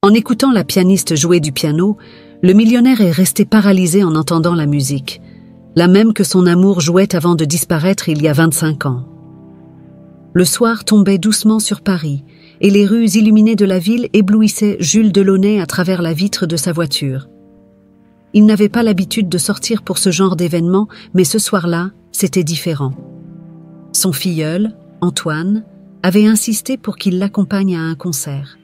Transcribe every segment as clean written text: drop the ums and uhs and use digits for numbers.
En écoutant la pianiste jouer du piano, le millionnaire est resté paralysé en entendant la musique, la même que son amour jouait avant de disparaître il y a 25 ans. Le soir tombait doucement sur Paris, et les rues illuminées de la ville éblouissaient Jules Delaunay à travers la vitre de sa voiture. Il n'avait pas l'habitude de sortir pour ce genre d'événement, mais ce soir-là, c'était différent. Son filleul, Antoine, avait insisté pour qu'il l'accompagne à un concert.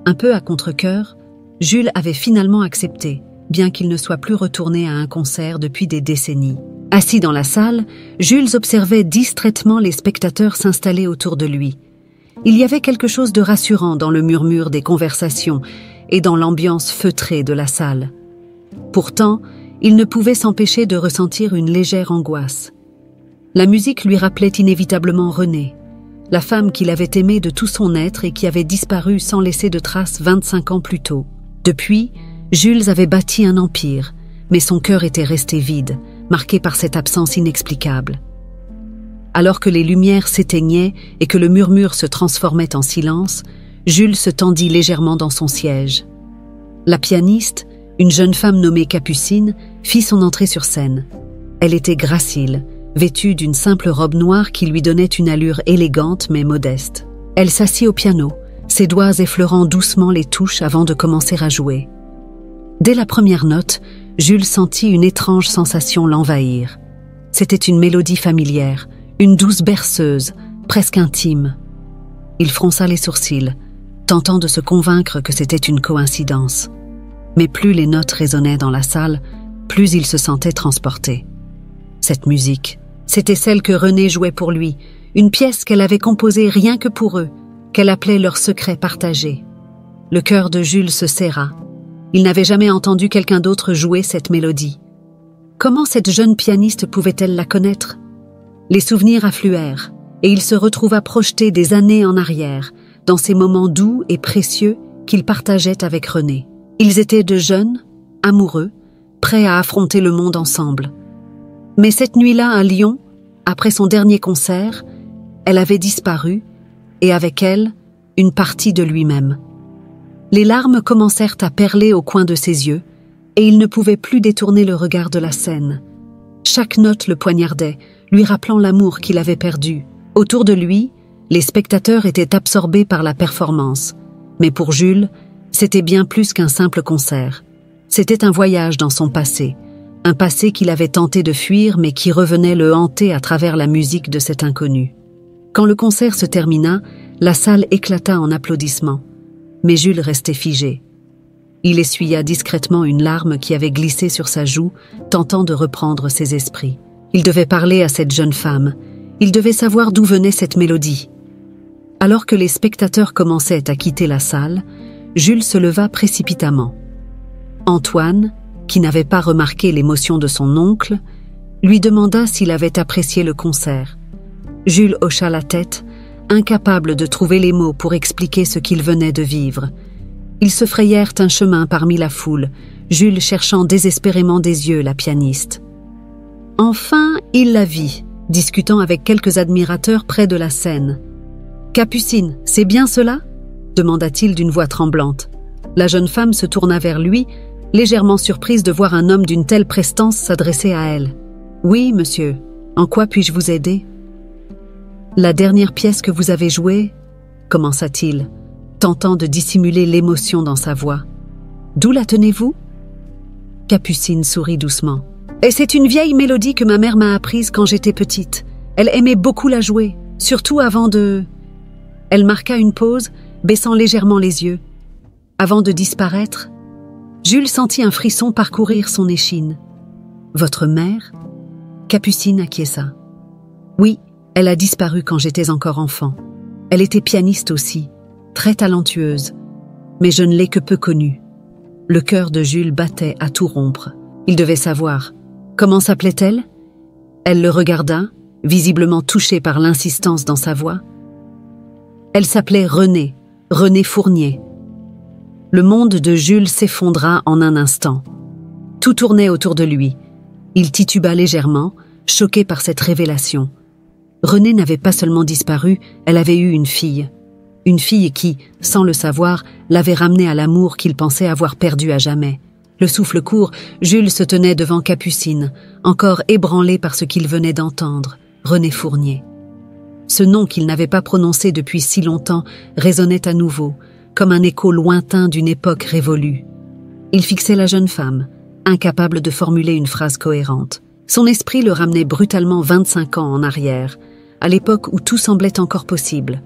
Un peu à contre-cœur, Jules avait finalement accepté, bien qu'il ne soit plus retourné à un concert depuis des décennies. Assis dans la salle, Jules observait distraitement les spectateurs s'installer autour de lui. Il y avait quelque chose de rassurant dans le murmure des conversations et dans l'ambiance feutrée de la salle. Pourtant, il ne pouvait s'empêcher de ressentir une légère angoisse. La musique lui rappelait inévitablement Renée, la femme qu'il avait aimée de tout son être et qui avait disparu sans laisser de traces 25 ans plus tôt. Depuis, Jules avait bâti un empire, mais son cœur était resté vide, marqué par cette absence inexplicable. Alors que les lumières s'éteignaient et que le murmure se transformait en silence, Jules se tendit légèrement dans son siège. La pianiste, une jeune femme nommée Capucine, fit son entrée sur scène. Elle était gracile, vêtue d'une simple robe noire qui lui donnait une allure élégante mais modeste. Elle s'assit au piano, ses doigts effleurant doucement les touches avant de commencer à jouer. Dès la première note, Jules sentit une étrange sensation l'envahir. C'était une mélodie familière, une douce berceuse, presque intime. Il fronça les sourcils, tentant de se convaincre que c'était une coïncidence. Mais plus les notes résonnaient dans la salle, plus il se sentait transporté. Cette musique, c'était celle que Renée jouait pour lui, une pièce qu'elle avait composée rien que pour eux, qu'elle appelait leur secret partagé. Le cœur de Jules se serra. Il n'avait jamais entendu quelqu'un d'autre jouer cette mélodie. Comment cette jeune pianiste pouvait-elle la connaître? Les souvenirs affluèrent, et il se retrouva projeté des années en arrière, dans ces moments doux et précieux qu'il partageait avec Renée. Ils étaient de jeunes, amoureux, prêts à affronter le monde ensemble. Mais cette nuit-là à Lyon, après son dernier concert, elle avait disparu, et avec elle, une partie de lui-même. Les larmes commencèrent à perler au coin de ses yeux, et il ne pouvait plus détourner le regard de la scène. Chaque note le poignardait, lui rappelant l'amour qu'il avait perdu. Autour de lui, les spectateurs étaient absorbés par la performance. Mais pour Jules, c'était bien plus qu'un simple concert. C'était un voyage dans son passé, un passé qu'il avait tenté de fuir mais qui revenait le hanter à travers la musique de cet inconnu. Quand le concert se termina, la salle éclata en applaudissements. Mais Jules restait figé. Il essuya discrètement une larme qui avait glissé sur sa joue, tentant de reprendre ses esprits. Il devait parler à cette jeune femme. Il devait savoir d'où venait cette mélodie. Alors que les spectateurs commençaient à quitter la salle, Jules se leva précipitamment. Antoine, qui n'avait pas remarqué l'émotion de son oncle, lui demanda s'il avait apprécié le concert. Jules hocha la tête, incapable de trouver les mots pour expliquer ce qu'il venait de vivre. Ils se frayèrent un chemin parmi la foule, Jules cherchant désespérément des yeux la pianiste. Enfin, il la vit, discutant avec quelques admirateurs près de la scène. « Capucine, c'est bien cela ?» demanda-t-il d'une voix tremblante. La jeune femme se tourna vers lui, légèrement surprise de voir un homme d'une telle prestance s'adresser à elle. « Oui, monsieur. En quoi puis-je vous aider ?»« La dernière pièce que vous avez jouée, » commença-t-il, tentant de dissimuler l'émotion dans sa voix. « D'où la tenez-vous » Capucine sourit doucement. « Et c'est une vieille mélodie que ma mère m'a apprise quand j'étais petite. Elle aimait beaucoup la jouer, surtout avant de... » Elle marqua une pause, baissant légèrement les yeux. Avant de disparaître, Jules sentit un frisson parcourir son échine. « Votre mère ?» Capucine acquiesça. « Oui, elle a disparu quand j'étais encore enfant. Elle était pianiste aussi, très talentueuse, mais je ne l'ai que peu connue. » Le cœur de Jules battait à tout rompre. Il devait savoir. Comment s'appelait-elle ? Elle le regarda, visiblement touchée par l'insistance dans sa voix. Elle s'appelait Renée, Renée Fournier. Le monde de Jules s'effondra en un instant. Tout tournait autour de lui. Il tituba légèrement, choqué par cette révélation. Renée n'avait pas seulement disparu, elle avait eu une fille. Une fille qui, sans le savoir, l'avait ramené à l'amour qu'il pensait avoir perdu à jamais. Le souffle court, Jules se tenait devant Capucine, encore ébranlé par ce qu'il venait d'entendre, René Fournier. Ce nom qu'il n'avait pas prononcé depuis si longtemps résonnait à nouveau, comme un écho lointain d'une époque révolue. Il fixait la jeune femme, incapable de formuler une phrase cohérente. Son esprit le ramenait brutalement 25 ans en arrière, à l'époque où tout semblait encore possible,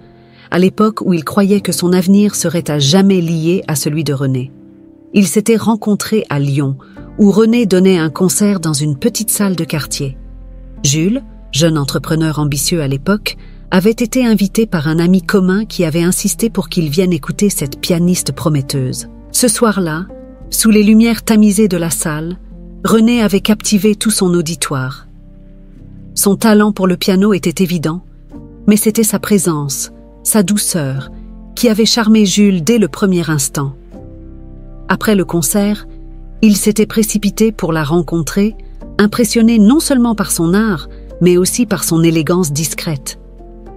à l'époque où il croyait que son avenir serait à jamais lié à celui de René. Ils s'étaient rencontrés à Lyon, où René donnait un concert dans une petite salle de quartier. Jules, jeune entrepreneur ambitieux à l'époque, avait été invité par un ami commun qui avait insisté pour qu'il vienne écouter cette pianiste prometteuse. Ce soir-là, sous les lumières tamisées de la salle, René avait captivé tout son auditoire. Son talent pour le piano était évident, mais c'était sa présence, sa douceur, qui avait charmé Jules dès le premier instant. Après le concert, il s'était précipité pour la rencontrer, impressionné non seulement par son art, mais aussi par son élégance discrète.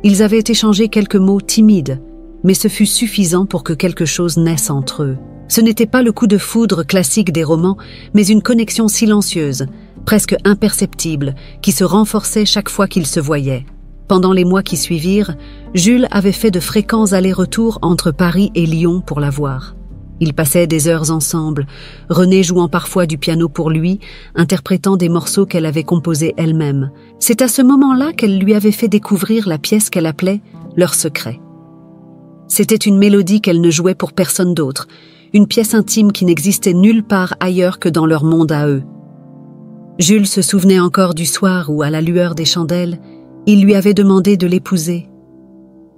Ils avaient échangé quelques mots timides, mais ce fut suffisant pour que quelque chose naisse entre eux. Ce n'était pas le coup de foudre classique des romans, mais une connexion silencieuse, presque imperceptible, qui se renforçait chaque fois qu'ils se voyaient. Pendant les mois qui suivirent, Jules avait fait de fréquents allers-retours entre Paris et Lyon pour la voir. Ils passaient des heures ensemble, René jouant parfois du piano pour lui, interprétant des morceaux qu'elle avait composés elle-même. C'est à ce moment-là qu'elle lui avait fait découvrir la pièce qu'elle appelait « Leur secret ». C'était une mélodie qu'elle ne jouait pour personne d'autre, une pièce intime qui n'existait nulle part ailleurs que dans leur monde à eux. Jules se souvenait encore du soir où, à la lueur des chandelles, il lui avait demandé de l'épouser.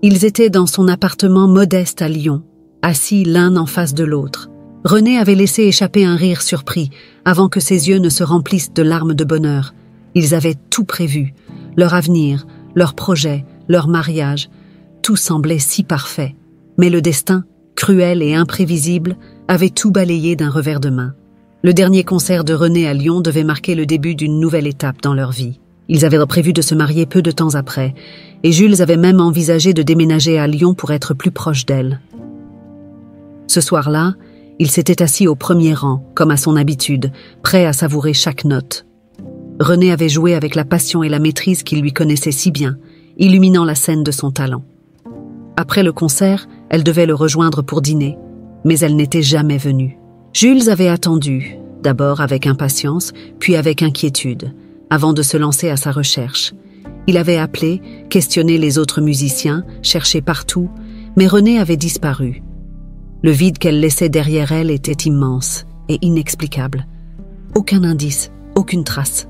Ils étaient dans son appartement modeste à Lyon, assis l'un en face de l'autre. René avait laissé échapper un rire surpris, avant que ses yeux ne se remplissent de larmes de bonheur. Ils avaient tout prévu, leur avenir, leurs projets, leur mariage. Tout semblait si parfait. Mais le destin, cruel et imprévisible, avait tout balayé d'un revers de main. Le dernier concert de René à Lyon devait marquer le début d'une nouvelle étape dans leur vie. Ils avaient prévu de se marier peu de temps après, et Jules avait même envisagé de déménager à Lyon pour être plus proche d'elle. Ce soir-là, il s'était assis au premier rang, comme à son habitude, prêt à savourer chaque note. René avait joué avec la passion et la maîtrise qu'il lui connaissait si bien, illuminant la scène de son talent. Après le concert, elle devait le rejoindre pour dîner, mais elle n'était jamais venue. Jules avait attendu, d'abord avec impatience, puis avec inquiétude, avant de se lancer à sa recherche. Il avait appelé, questionné les autres musiciens, cherché partout, mais René avait disparu. Le vide qu'elle laissait derrière elle était immense et inexplicable. Aucun indice, aucune trace.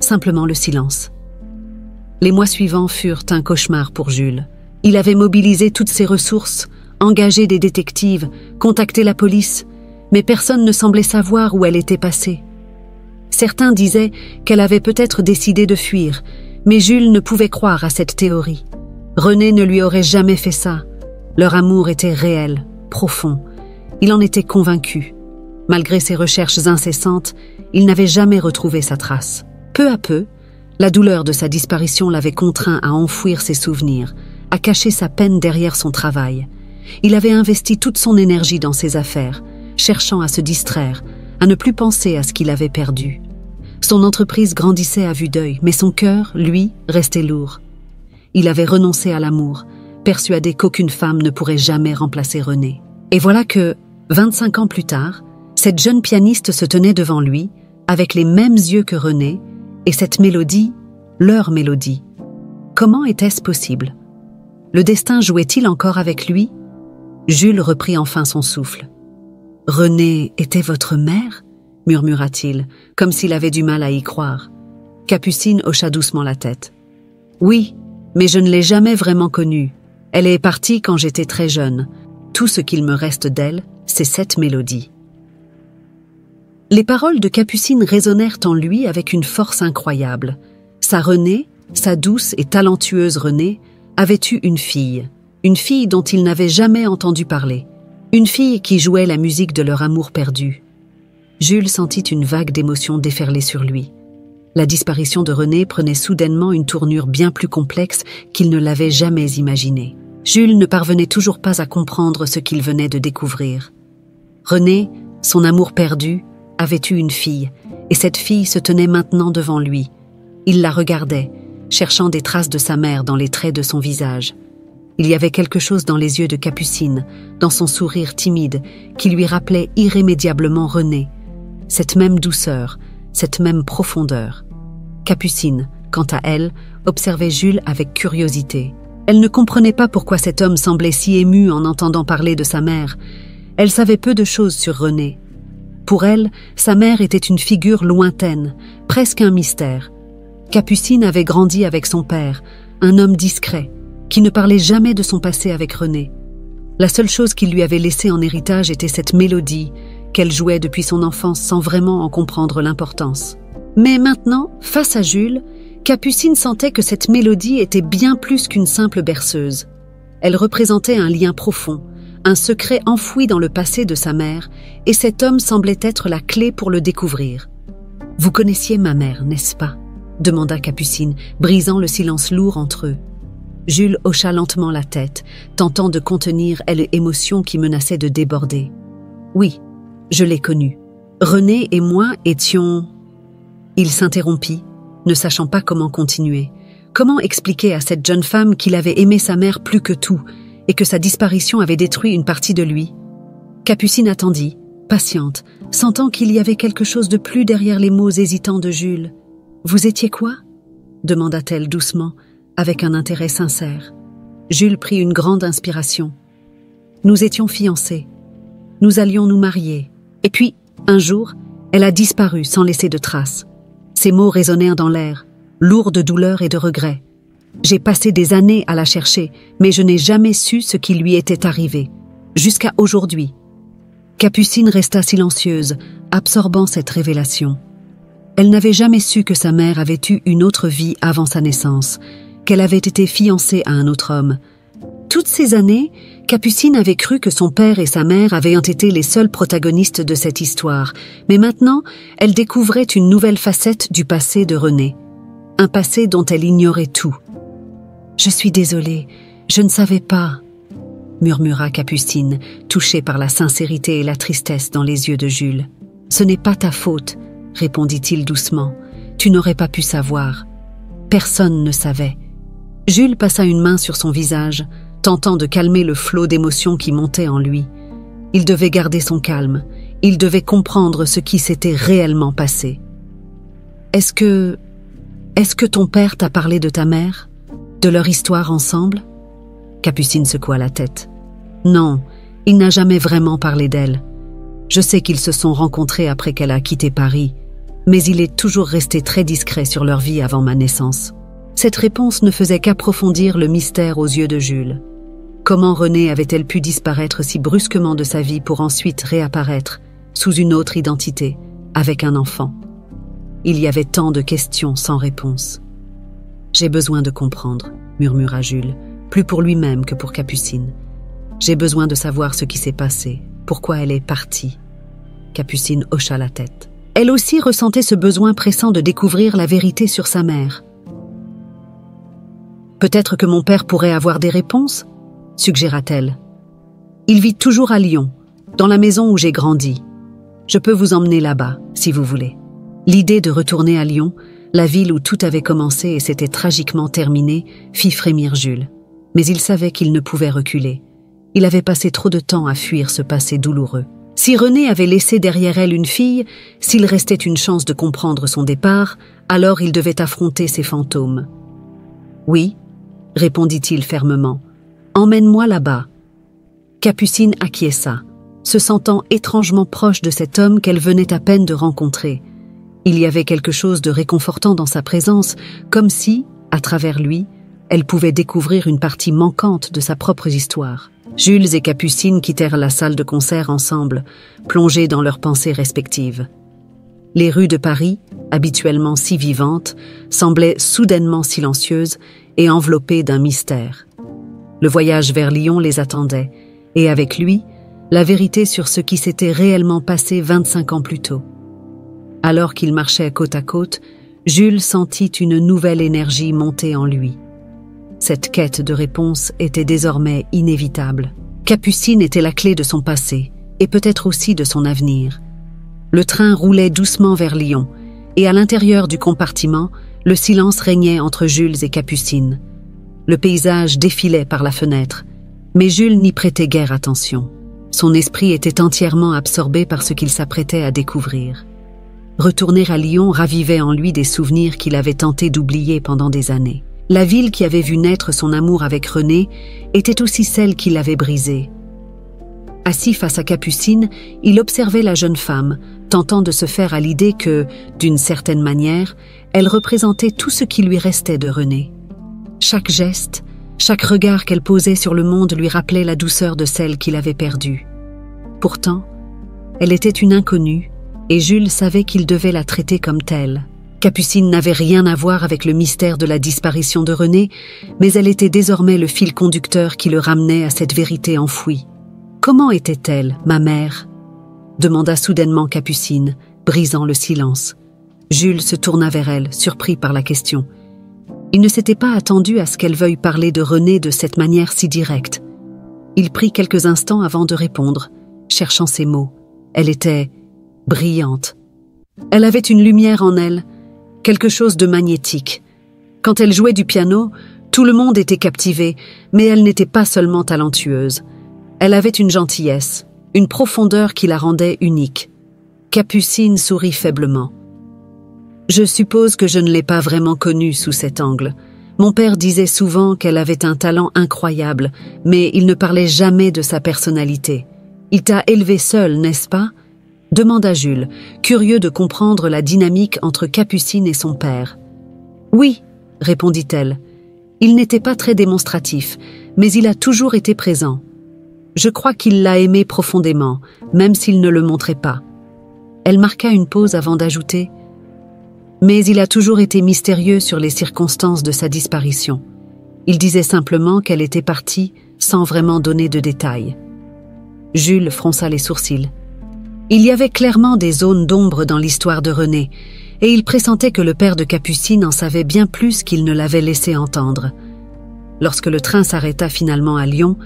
Simplement le silence. Les mois suivants furent un cauchemar pour Jules. Il avait mobilisé toutes ses ressources, engagé des détectives, contacté la police, mais personne ne semblait savoir où elle était passée. Certains disaient qu'elle avait peut-être décidé de fuir, mais Jules ne pouvait croire à cette théorie. René ne lui aurait jamais fait ça. Leur amour était réel, profond. Il en était convaincu. Malgré ses recherches incessantes, il n'avait jamais retrouvé sa trace. Peu à peu, la douleur de sa disparition l'avait contraint à enfouir ses souvenirs, à cacher sa peine derrière son travail. Il avait investi toute son énergie dans ses affaires, cherchant à se distraire, à ne plus penser à ce qu'il avait perdu. Son entreprise grandissait à vue d'œil, mais son cœur, lui, restait lourd. Il avait renoncé à l'amour, persuadé qu'aucune femme ne pourrait jamais remplacer René. Et voilà que, 25 ans plus tard, cette jeune pianiste se tenait devant lui, avec les mêmes yeux que René, et cette mélodie, leur mélodie. Comment était-ce possible? Le destin jouait-il encore avec lui? Jules reprit enfin son souffle. « René était votre mère ?» murmura-t-il, comme s'il avait du mal à y croire. Capucine hocha doucement la tête. « Oui, mais je ne l'ai jamais vraiment connue. Elle est partie quand j'étais très jeune. Tout ce qu'il me reste d'elle, c'est cette mélodie. » Les paroles de Capucine résonnèrent en lui avec une force incroyable. Sa Renée, sa douce et talentueuse Renée, avait eu une fille dont il n'avait jamais entendu parler, une fille qui jouait la musique de leur amour perdu. Jules sentit une vague d'émotion déferler sur lui. La disparition de René prenait soudainement une tournure bien plus complexe qu'il ne l'avait jamais imaginée. Jules ne parvenait toujours pas à comprendre ce qu'il venait de découvrir. René, son amour perdu, avait eu une fille, et cette fille se tenait maintenant devant lui. Il la regardait, cherchant des traces de sa mère dans les traits de son visage. Il y avait quelque chose dans les yeux de Capucine, dans son sourire timide, qui lui rappelait irrémédiablement René. Cette même douceur, cette même profondeur. Capucine, quant à elle, observait Jules avec curiosité. Elle ne comprenait pas pourquoi cet homme semblait si ému en entendant parler de sa mère. Elle savait peu de choses sur René. Pour elle, sa mère était une figure lointaine, presque un mystère. Capucine avait grandi avec son père, un homme discret, qui ne parlait jamais de son passé avec René. La seule chose qu'il lui avait laissée en héritage était cette mélodie qu'elle jouait depuis son enfance sans vraiment en comprendre l'importance. Mais maintenant, face à Jules, Capucine sentait que cette mélodie était bien plus qu'une simple berceuse. Elle représentait un lien profond, un secret enfoui dans le passé de sa mère, et cet homme semblait être la clé pour le découvrir. « Vous connaissiez ma mère, n'est-ce pas ?» demanda Capucine, brisant le silence lourd entre eux. Jules hocha lentement la tête, tentant de contenir l'émotion qui menaçait de déborder. « Oui, je l'ai connue. René et moi étions... » Il s'interrompit, ne sachant pas comment continuer. Comment expliquer à cette jeune femme qu'il avait aimé sa mère plus que tout et que sa disparition avait détruit une partie de lui? Capucine attendit, patiente, sentant qu'il y avait quelque chose de plus derrière les mots hésitants de Jules. « Vous étiez quoi ?» demanda-t-elle doucement, avec un intérêt sincère. Jules prit une grande inspiration. « Nous étions fiancés. Nous allions nous marier. Et puis, un jour, elle a disparu sans laisser de traces. » Ces mots résonnèrent dans l'air, lourds de douleur et de regret. J'ai passé des années à la chercher, mais je n'ai jamais su ce qui lui était arrivé, jusqu'à aujourd'hui. Capucine resta silencieuse, absorbant cette révélation. Elle n'avait jamais su que sa mère avait eu une autre vie avant sa naissance, qu'elle avait été fiancée à un autre homme. Toutes ces années, Capucine avait cru que son père et sa mère avaient été les seuls protagonistes de cette histoire, mais maintenant, elle découvrait une nouvelle facette du passé de René. Un passé dont elle ignorait tout. « Je suis désolée, je ne savais pas », murmura Capucine, touchée par la sincérité et la tristesse dans les yeux de Jules. « Ce n'est pas ta faute, » répondit-il doucement. « Tu n'aurais pas pu savoir. Personne ne savait. » Jules passa une main sur son visage, tentant de calmer le flot d'émotions qui montait en lui. Il devait garder son calme, il devait comprendre ce qui s'était réellement passé. « Est-ce que ton père t'a parlé de ta mère? De leur histoire ensemble ?» Capucine secoua la tête. « Non, il n'a jamais vraiment parlé d'elle. Je sais qu'ils se sont rencontrés après qu'elle a quitté Paris, mais il est toujours resté très discret sur leur vie avant ma naissance. » Cette réponse ne faisait qu'approfondir le mystère aux yeux de Jules. Comment René avait-elle pu disparaître si brusquement de sa vie pour ensuite réapparaître, sous une autre identité, avec un enfant? Il y avait tant de questions sans réponse. « J'ai besoin de comprendre, » murmura Jules, plus pour lui-même que pour Capucine. « J'ai besoin de savoir ce qui s'est passé, pourquoi elle est partie. » Capucine hocha la tête. Elle aussi ressentait ce besoin pressant de découvrir la vérité sur sa mère. « Peut-être que mon père pourrait avoir des réponses ?» suggéra-t-elle. « Il vit toujours à Lyon, dans la maison où j'ai grandi. Je peux vous emmener là-bas, si vous voulez. » L'idée de retourner à Lyon, la ville où tout avait commencé et s'était tragiquement terminé, fit frémir Jules. Mais il savait qu'il ne pouvait reculer. Il avait passé trop de temps à fuir ce passé douloureux. Si René avait laissé derrière elle une fille, s'il restait une chance de comprendre son départ, alors il devait affronter ses fantômes. « Oui », répondit-il fermement, « emmène-moi là-bas. » Capucine acquiesça, se sentant étrangement proche de cet homme qu'elle venait à peine de rencontrer. Il y avait quelque chose de réconfortant dans sa présence, comme si, à travers lui, elle pouvait découvrir une partie manquante de sa propre histoire. Jules et Capucine quittèrent la salle de concert ensemble, plongés dans leurs pensées respectives. Les rues de Paris, habituellement si vivantes, semblaient soudainement silencieuses et enveloppées d'un mystère. Le voyage vers Lyon les attendait, et avec lui, la vérité sur ce qui s'était réellement passé 25 ans plus tôt. Alors qu'ils marchaient côte à côte, Jules sentit une nouvelle énergie monter en lui. Cette quête de réponse était désormais inévitable. Capucine était la clé de son passé, et peut-être aussi de son avenir. Le train roulait doucement vers Lyon, et à l'intérieur du compartiment, le silence régnait entre Jules et Capucine. Le paysage défilait par la fenêtre, mais Jules n'y prêtait guère attention. Son esprit était entièrement absorbé par ce qu'il s'apprêtait à découvrir. Retourner à Lyon ravivait en lui des souvenirs qu'il avait tenté d'oublier pendant des années. La ville qui avait vu naître son amour avec René était aussi celle qui l'avait brisée. Assis face à Capucine, il observait la jeune femme, tentant de se faire à l'idée que, d'une certaine manière, elle représentait tout ce qui lui restait de René. Chaque geste, chaque regard qu'elle posait sur le monde lui rappelait la douceur de celle qu'il avait perdue. Pourtant, elle était une inconnue, et Jules savait qu'il devait la traiter comme telle. Capucine n'avait rien à voir avec le mystère de la disparition de René, mais elle était désormais le fil conducteur qui le ramenait à cette vérité enfouie. « Comment était-elle, ma mère ?» demanda soudainement Capucine, brisant le silence. Jules se tourna vers elle, surpris par la question. Il ne s'était pas attendu à ce qu'elle veuille parler de René de cette manière si directe. Il prit quelques instants avant de répondre, cherchant ses mots. Elle était brillante. Elle avait une lumière en elle, quelque chose de magnétique. Quand elle jouait du piano, tout le monde était captivé, mais elle n'était pas seulement talentueuse. Elle avait une gentillesse, une profondeur qui la rendait unique. Capucine sourit faiblement. Je suppose que je ne l'ai pas vraiment connue sous cet angle. Mon père disait souvent qu'elle avait un talent incroyable, mais il ne parlait jamais de sa personnalité. Il t'a élevée seule, n'est-ce pas ? Demanda Jules, curieux de comprendre la dynamique entre Capucine et son père. Oui, répondit-elle. Il n'était pas très démonstratif, mais il a toujours été présent. Je crois qu'il l'a aimée profondément, même s'il ne le montrait pas. Elle marqua une pause avant d'ajouter « Mais il a toujours été mystérieux sur les circonstances de sa disparition. Il disait simplement qu'elle était partie sans vraiment donner de détails. » Jules fronça les sourcils. Il y avait clairement des zones d'ombre dans l'histoire de René, et il pressentait que le père de Capucine en savait bien plus qu'il ne l'avait laissé entendre. Lorsque le train s'arrêta finalement à Lyon,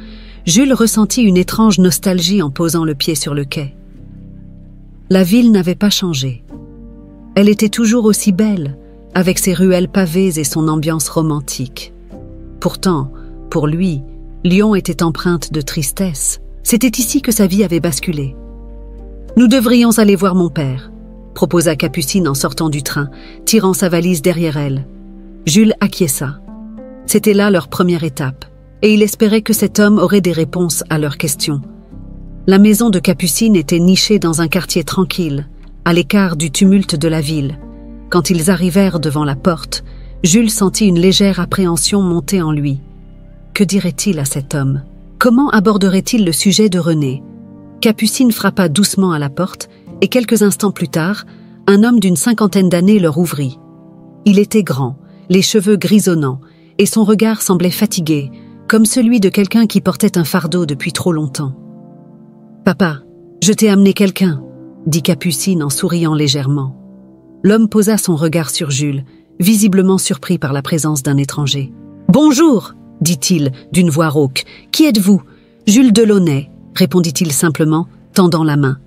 Jules ressentit une étrange nostalgie en posant le pied sur le quai. La ville n'avait pas changé. Elle était toujours aussi belle, avec ses ruelles pavées et son ambiance romantique. Pourtant, pour lui, Lyon était empreinte de tristesse. C'était ici que sa vie avait basculé. « Nous devrions aller voir mon père », proposa Capucine en sortant du train, tirant sa valise derrière elle. Jules acquiesça. C'était là leur première étape, et il espérait que cet homme aurait des réponses à leurs questions. La maison de Capucine était nichée dans un quartier tranquille, à l'écart du tumulte de la ville. Quand ils arrivèrent devant la porte, Jules sentit une légère appréhension monter en lui. Que dirait-il à cet homme? Comment aborderait-il le sujet de René? Capucine frappa doucement à la porte, et quelques instants plus tard, un homme d'une 50aine d'années leur ouvrit. Il était grand, les cheveux grisonnants, et son regard semblait fatigué, comme celui de quelqu'un qui portait un fardeau depuis trop longtemps. « Papa, je t'ai amené quelqu'un », dit Capucine en souriant légèrement. L'homme posa son regard sur Jules, visiblement surpris par la présence d'un étranger. « Bonjour !» dit-il, d'une voix rauque. « Qui êtes-vous ?»« Jules Delaunay », répondit-il simplement, tendant la main.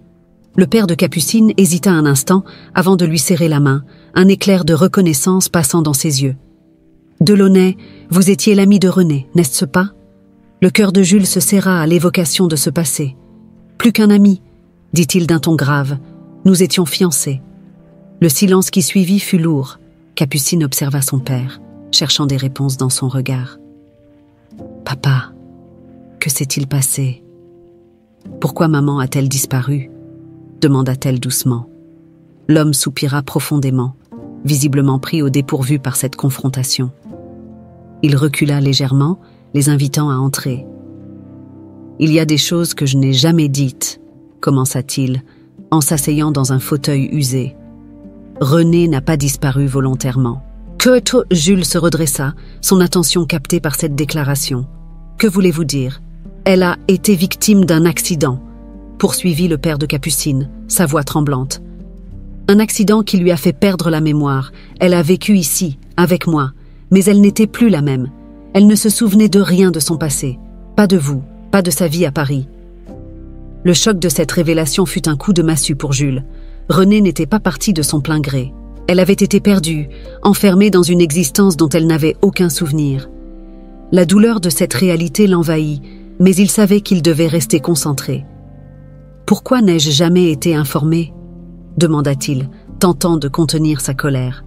Le père de Capucine hésita un instant avant de lui serrer la main, un éclair de reconnaissance passant dans ses yeux. « Delaunay, vous étiez l'ami de René, n'est-ce pas ?» Le cœur de Jules se serra à l'évocation de ce passé. « Plus qu'un ami, » dit-il d'un ton grave. « Nous étions fiancés. » Le silence qui suivit fut lourd. Capucine observa son père, cherchant des réponses dans son regard. « Papa, que s'est-il passé ? Pourquoi maman a-t-elle disparu ?» demanda-t-elle doucement. L'homme soupira profondément, visiblement pris au dépourvu par cette confrontation. Il recula légèrement, les invitant à entrer. « Il y a des choses que je n'ai jamais dites, » commença-t-il, en s'asseyant dans un fauteuil usé. « René n'a pas disparu volontairement. » Jules se redressa, son attention captée par cette déclaration. « Que voulez-vous dire ? Elle a été victime d'un accident, » poursuivit le père de Capucine, sa voix tremblante. « Un accident qui lui a fait perdre la mémoire. Elle a vécu ici, avec moi, mais elle n'était plus la même. Elle ne se souvenait de rien de son passé, pas de vous, pas de sa vie à Paris. Le choc de cette révélation fut un coup de massue pour Jules. Renée n'était pas partie de son plein gré. Elle avait été perdue, enfermée dans une existence dont elle n'avait aucun souvenir. La douleur de cette réalité l'envahit, mais il savait qu'il devait rester concentré. « Pourquoi n'ai-je jamais été informé ?» demanda-t-il, tentant de contenir sa colère.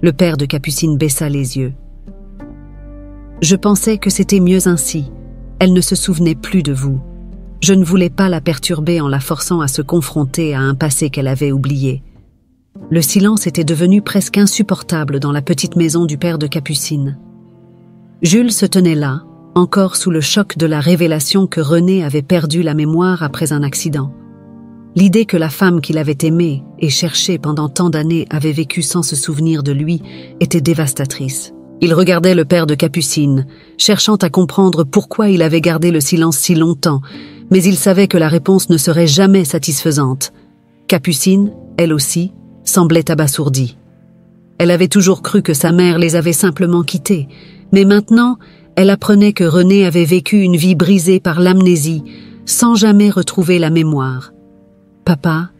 Le père de Capucine baissa les yeux. « Je pensais que c'était mieux ainsi. Elle ne se souvenait plus de vous. Je ne voulais pas la perturber en la forçant à se confronter à un passé qu'elle avait oublié. » Le silence était devenu presque insupportable dans la petite maison du père de Capucine. Jules se tenait là, encore sous le choc de la révélation que Renée avait perdu la mémoire après un accident. L'idée que la femme qu'il avait aimée et cherchée pendant tant d'années avait vécu sans se souvenir de lui était dévastatrice. Il regardait le père de Capucine, cherchant à comprendre pourquoi il avait gardé le silence si longtemps, mais il savait que la réponse ne serait jamais satisfaisante. Capucine, elle aussi, semblait abasourdie. Elle avait toujours cru que sa mère les avait simplement quittés, mais maintenant, elle apprenait que Renée avait vécu une vie brisée par l'amnésie, sans jamais retrouver la mémoire. « Papa,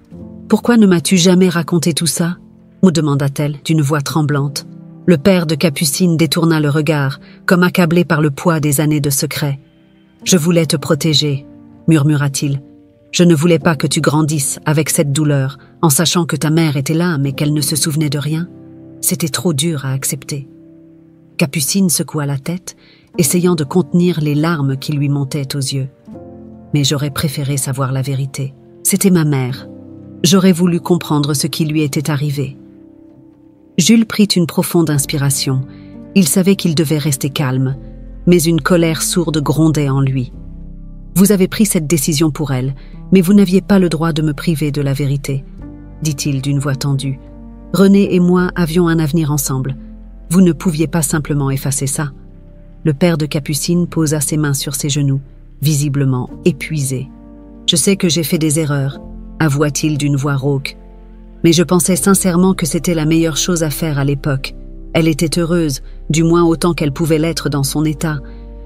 pourquoi ne m'as-tu jamais raconté tout ça ?» me demanda-t-elle d'une voix tremblante. Le père de Capucine détourna le regard, comme accablé par le poids des années de secret. « Je voulais te protéger, » murmura-t-il. « Je ne voulais pas que tu grandisses avec cette douleur, en sachant que ta mère était là, mais qu'elle ne se souvenait de rien. C'était trop dur à accepter. » Capucine secoua la tête, essayant de contenir les larmes qui lui montaient aux yeux. « Mais j'aurais préféré savoir la vérité. C'était ma mère. J'aurais voulu comprendre ce qui lui était arrivé. » Jules prit une profonde inspiration. Il savait qu'il devait rester calme, mais une colère sourde grondait en lui. « Vous avez pris cette décision pour elle, mais vous n'aviez pas le droit de me priver de la vérité, » dit-il d'une voix tendue. « Renée et moi avions un avenir ensemble. Vous ne pouviez pas simplement effacer ça. » Le père de Capucine posa ses mains sur ses genoux, visiblement épuisé. « Je sais que j'ai fait des erreurs, » avoua-t-il d'une voix rauque. « Mais je pensais sincèrement que c'était la meilleure chose à faire à l'époque. Elle était heureuse, du moins autant qu'elle pouvait l'être dans son état.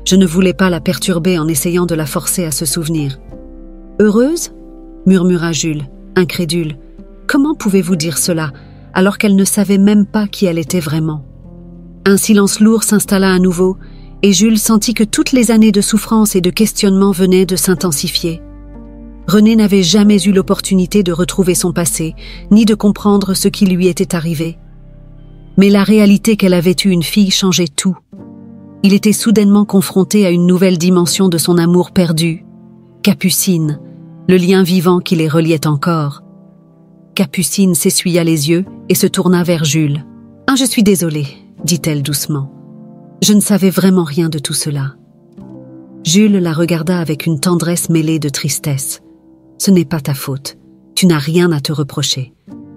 Je ne voulais pas la perturber en essayant de la forcer à se souvenir. »« Heureuse » murmura Jules, incrédule. « Comment pouvez-vous dire cela, alors qu'elle ne savait même pas qui elle était vraiment ?» Un silence lourd s'installa à nouveau, et Jules sentit que toutes les années de souffrance et de questionnement venaient de s'intensifier. Renée n'avait jamais eu l'opportunité de retrouver son passé, ni de comprendre ce qui lui était arrivé. Mais la réalité qu'elle avait eue une fille changeait tout. Il était soudainement confronté à une nouvelle dimension de son amour perdu. Capucine, le lien vivant qui les reliait encore. Capucine s'essuya les yeux et se tourna vers Jules. « Ah, je suis désolée, » dit-elle doucement. « Je ne savais vraiment rien de tout cela. » Jules la regarda avec une tendresse mêlée de tristesse. « Ce n'est pas ta faute. Tu n'as rien à te reprocher.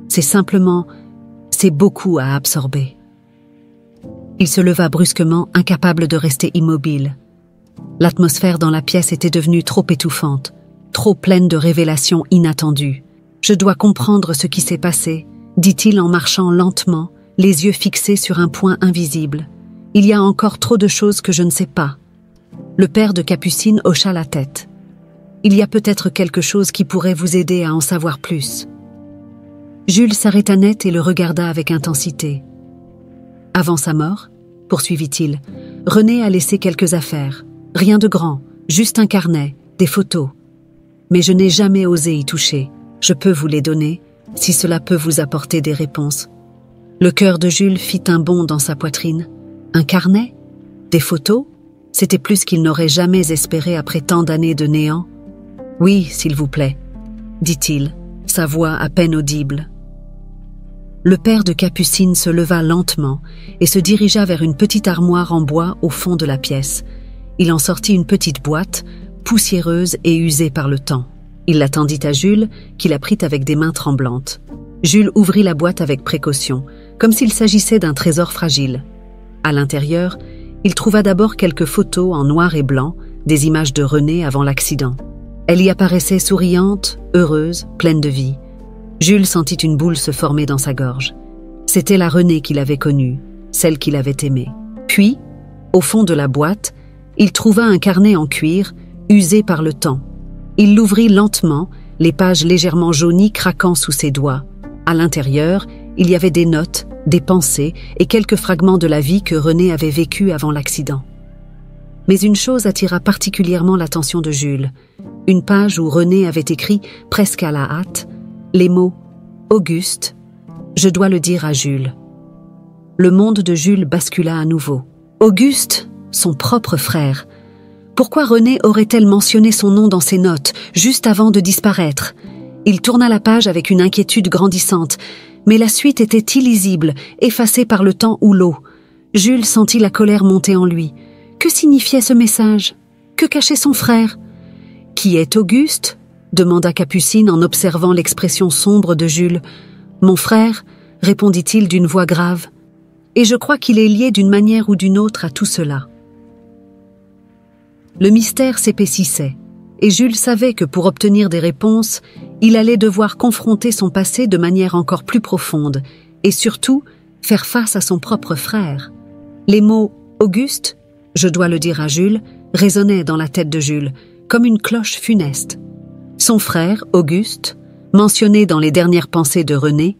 C'est beaucoup à absorber. » Il se leva brusquement, incapable de rester immobile. L'atmosphère dans la pièce était devenue trop étouffante, trop pleine de révélations inattendues. « Je dois comprendre ce qui s'est passé, » dit-il en marchant lentement, les yeux fixés sur un point invisible. « Il y a encore trop de choses que je ne sais pas. » Le père de Capucine hocha la tête. « Il y a peut-être quelque chose qui pourrait vous aider à en savoir plus. » Jules s'arrêta net et le regarda avec intensité. « Avant sa mort, » poursuivit-il, « Renée a laissé quelques affaires. Rien de grand, juste un carnet, des photos. Mais je n'ai jamais osé y toucher. Je peux vous les donner, si cela peut vous apporter des réponses. » Le cœur de Jules fit un bond dans sa poitrine. Un carnet? Des photos? C'était plus qu'il n'aurait jamais espéré après tant d'années de néant. « Oui, s'il vous plaît, » dit-il, sa voix à peine audible. Le père de Capucine se leva lentement et se dirigea vers une petite armoire en bois au fond de la pièce. Il en sortit une petite boîte, poussiéreuse et usée par le temps. Il la tendit à Jules, qui la prit avec des mains tremblantes. Jules ouvrit la boîte avec précaution, comme s'il s'agissait d'un trésor fragile. À l'intérieur, il trouva d'abord quelques photos en noir et blanc, des images de Renée avant l'accident. Elle y apparaissait souriante, heureuse, pleine de vie. Jules sentit une boule se former dans sa gorge. C'était la Renée qu'il avait connue, celle qu'il avait aimée. Puis, Au fond de la boîte, il trouva un carnet en cuir, usé par le temps. Il l'ouvrit lentement, les pages légèrement jaunies craquant sous ses doigts. À l'intérieur, il y avait des notes, des pensées et quelques fragments de la vie que René avait vécue avant l'accident. Mais une chose attira particulièrement l'attention de Jules. Une page où René avait écrit, presque à la hâte, les mots « Auguste, je dois le dire à Jules ». Le monde de Jules bascula à nouveau. Auguste, son propre frère. Pourquoi René aurait-elle mentionné son nom dans ses notes, juste avant de disparaître? Il tourna la page avec une inquiétude grandissante, mais la suite était illisible, effacée par le temps ou l'eau. Jules sentit la colère monter en lui. Que signifiait ce message? Que cachait son frère? « Qui est Auguste ?» demanda Capucine en observant l'expression sombre de Jules. « Mon frère » répondit-il d'une voix grave. « Et je crois qu'il est lié d'une manière ou d'une autre à tout cela. » Le mystère s'épaississait, et Jules savait que pour obtenir des réponses, il allait devoir confronter son passé de manière encore plus profonde, et surtout faire face à son propre frère. Les mots « Auguste », je dois le dire à Jules, résonnaient dans la tête de Jules, comme une cloche funeste. Son frère, Auguste, mentionné dans les dernières pensées de René,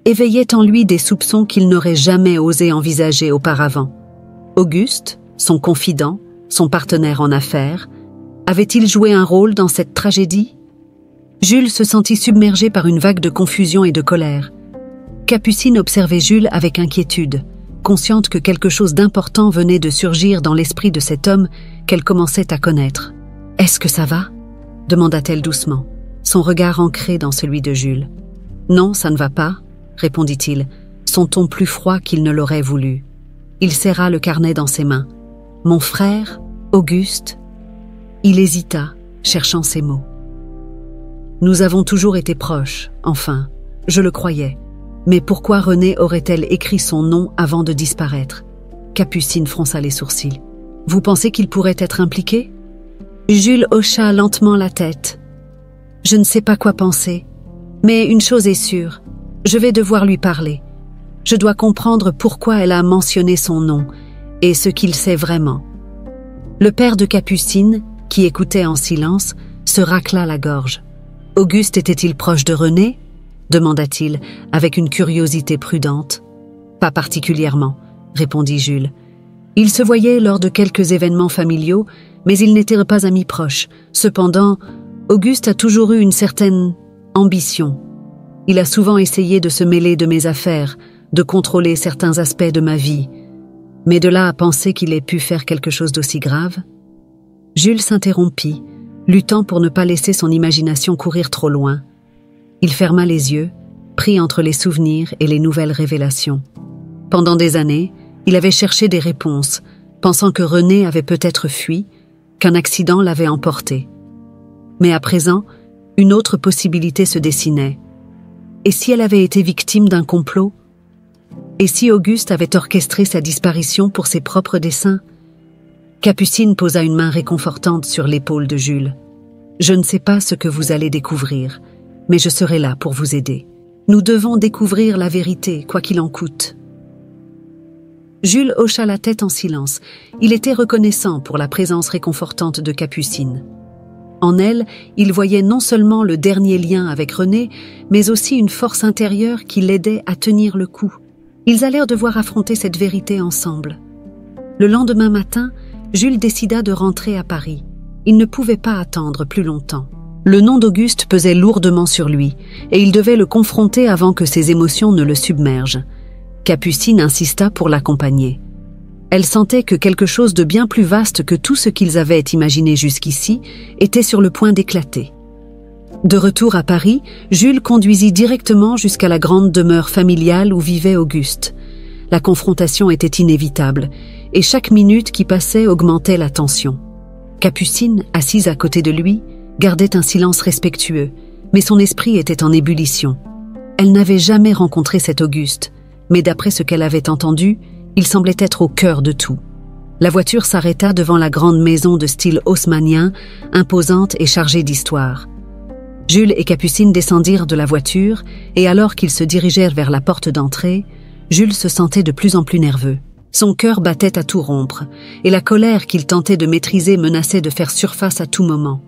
éveillait en lui des soupçons qu'il n'aurait jamais osé envisager auparavant. Auguste, son confident, son partenaire en affaires, avait-il joué un rôle dans cette tragédie? Jules se sentit submergé par une vague de confusion et de colère. Capucine observait Jules avec inquiétude, consciente que quelque chose d'important venait de surgir dans l'esprit de cet homme qu'elle commençait à connaître. « Est-ce que ça va ?» demanda-t-elle doucement, son regard ancré dans celui de Jules. « Non, ça ne va pas », répondit-il, son ton plus froid qu'il ne l'aurait voulu. Il serra le carnet dans ses mains. « Mon frère, Auguste ?» Il hésita, cherchant ses mots. « Nous avons toujours été proches, enfin, je le croyais. Mais pourquoi René aurait-elle écrit son nom avant de disparaître ?» Capucine fronça les sourcils. « Vous pensez qu'il pourrait être impliqué ?» Jules hocha lentement la tête. « Je ne sais pas quoi penser, mais une chose est sûre, je vais devoir lui parler. Je dois comprendre pourquoi elle a mentionné son nom et ce qu'il sait vraiment. » Le père de Capucine, qui écoutait en silence, se racla la gorge. « Auguste était-il proche de René ?» demanda-t-il, avec une curiosité prudente. « Pas particulièrement, » répondit Jules. Ils se voyaient lors de quelques événements familiaux, mais ils n'étaient pas amis proches. Cependant, Auguste a toujours eu une certaine ambition. Il a souvent essayé de se mêler de mes affaires, de contrôler certains aspects de ma vie. Mais de là à penser qu'il ait pu faire quelque chose d'aussi grave? Jules s'interrompit, luttant pour ne pas laisser son imagination courir trop loin. Il ferma les yeux, pris entre les souvenirs et les nouvelles révélations. Pendant des années, il avait cherché des réponses, pensant que René avait peut-être fui, qu'un accident l'avait emporté. Mais à présent, une autre possibilité se dessinait. Et si elle avait été victime d'un complot? Et si Auguste avait orchestré sa disparition pour ses propres desseins? Capucine posa une main réconfortante sur l'épaule de Jules. « Je ne sais pas ce que vous allez découvrir, mais je serai là pour vous aider. Nous devons découvrir la vérité, quoi qu'il en coûte. » Jules hocha la tête en silence. Il était reconnaissant pour la présence réconfortante de Capucine. En elle, il voyait non seulement le dernier lien avec René, mais aussi une force intérieure qui l'aidait à tenir le coup. Ils allèrent devoir affronter cette vérité ensemble. Le lendemain matin, Jules décida de rentrer à Paris. Il ne pouvait pas attendre plus longtemps. Le nom d'Auguste pesait lourdement sur lui, et il devait le confronter avant que ses émotions ne le submergent. Capucine insista pour l'accompagner. Elle sentait que quelque chose de bien plus vaste que tout ce qu'ils avaient imaginé jusqu'ici était sur le point d'éclater. De retour à Paris, Jules conduisit directement jusqu'à la grande demeure familiale où vivait Auguste. La confrontation était inévitable, et chaque minute qui passait augmentait la tension. Capucine, assise à côté de lui, gardait un silence respectueux, mais son esprit était en ébullition. Elle n'avait jamais rencontré cet Auguste, mais d'après ce qu'elle avait entendu, il semblait être au cœur de tout. La voiture s'arrêta devant la grande maison de style haussmannien, imposante et chargée d'histoire. Jules et Capucine descendirent de la voiture, et alors qu'ils se dirigèrent vers la porte d'entrée, Jules se sentait de plus en plus nerveux. Son cœur battait à tout rompre, et la colère qu'il tentait de maîtriser menaçait de faire surface à tout moment.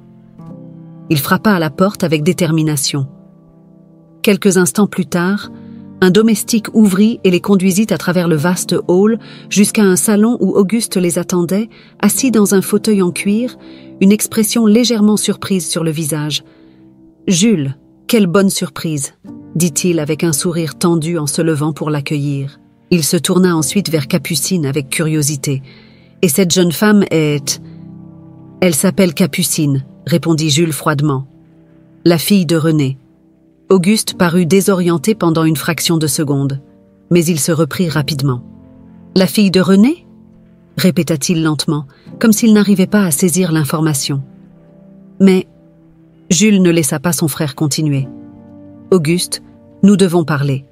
Il frappa à la porte avec détermination. Quelques instants plus tard, un domestique ouvrit et les conduisit à travers le vaste hall jusqu'à un salon où Auguste les attendait, assis dans un fauteuil en cuir, une expression légèrement surprise sur le visage. « Jules, quelle bonne surprise !» dit-il avec un sourire tendu en se levant pour l'accueillir. Il se tourna ensuite vers Capucine avec curiosité. « Et cette jeune femme est... »« Elle s'appelle Capucine, » répondit Jules froidement. « La fille de René. » Auguste parut désorienté pendant une fraction de seconde, mais il se reprit rapidement. « La fille de René ?» répéta-t-il lentement, comme s'il n'arrivait pas à saisir l'information. Mais Jules ne laissa pas son frère continuer. « Auguste, nous devons parler. »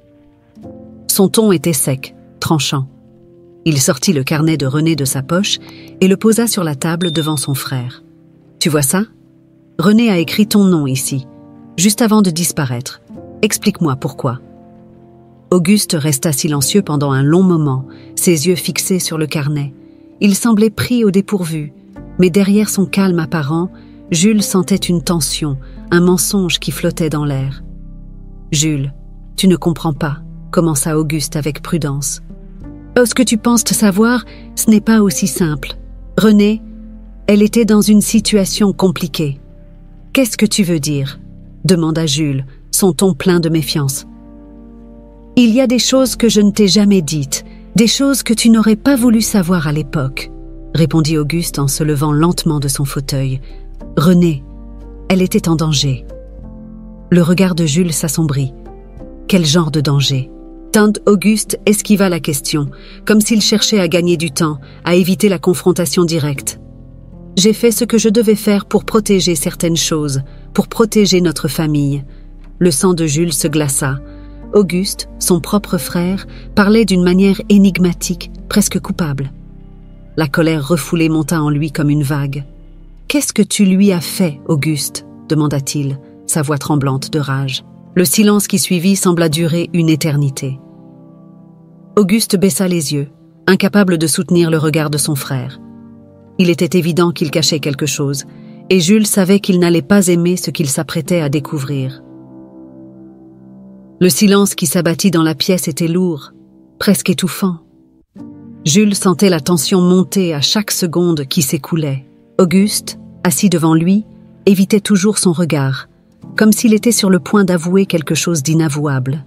Son ton était sec, tranchant. Il sortit le carnet de René de sa poche et le posa sur la table devant son frère. « Tu vois ça? René a écrit ton nom ici, juste avant de disparaître. Explique-moi pourquoi. » Auguste resta silencieux pendant un long moment, ses yeux fixés sur le carnet. Il semblait pris au dépourvu, mais derrière son calme apparent, Jules sentait une tension, un mensonge qui flottait dans l'air. « Jules, tu ne comprends pas, » commença Auguste avec prudence. « Oh, ce que tu penses te savoir, ce n'est pas aussi simple. René, elle était dans une situation compliquée. »« Qu'est-ce que tu veux dire ?» demanda Jules, son ton plein de méfiance. « Il y a des choses que je ne t'ai jamais dites, des choses que tu n'aurais pas voulu savoir à l'époque, » répondit Auguste en se levant lentement de son fauteuil. « René, elle était en danger. » Le regard de Jules s'assombrit. Quel genre de danger? Tante Auguste esquiva la question, comme s'il cherchait à gagner du temps, à éviter la confrontation directe. « J'ai fait ce que je devais faire pour protéger certaines choses, pour protéger notre famille. » Le sang de Jules se glaça. Auguste, son propre frère, parlait d'une manière énigmatique, presque coupable. La colère refoulée monta en lui comme une vague. « Qu'est-ce que tu lui as fait, Auguste ?» demanda-t-il, sa voix tremblante de rage. Le silence qui suivit sembla durer une éternité. Auguste baissa les yeux, incapable de soutenir le regard de son frère. Il était évident qu'il cachait quelque chose, et Jules savait qu'il n'allait pas aimer ce qu'il s'apprêtait à découvrir. Le silence qui s'abattit dans la pièce était lourd, presque étouffant. Jules sentait la tension monter à chaque seconde qui s'écoulait. Auguste, assis devant lui, évitait toujours son regard, comme s'il était sur le point d'avouer quelque chose d'inavouable.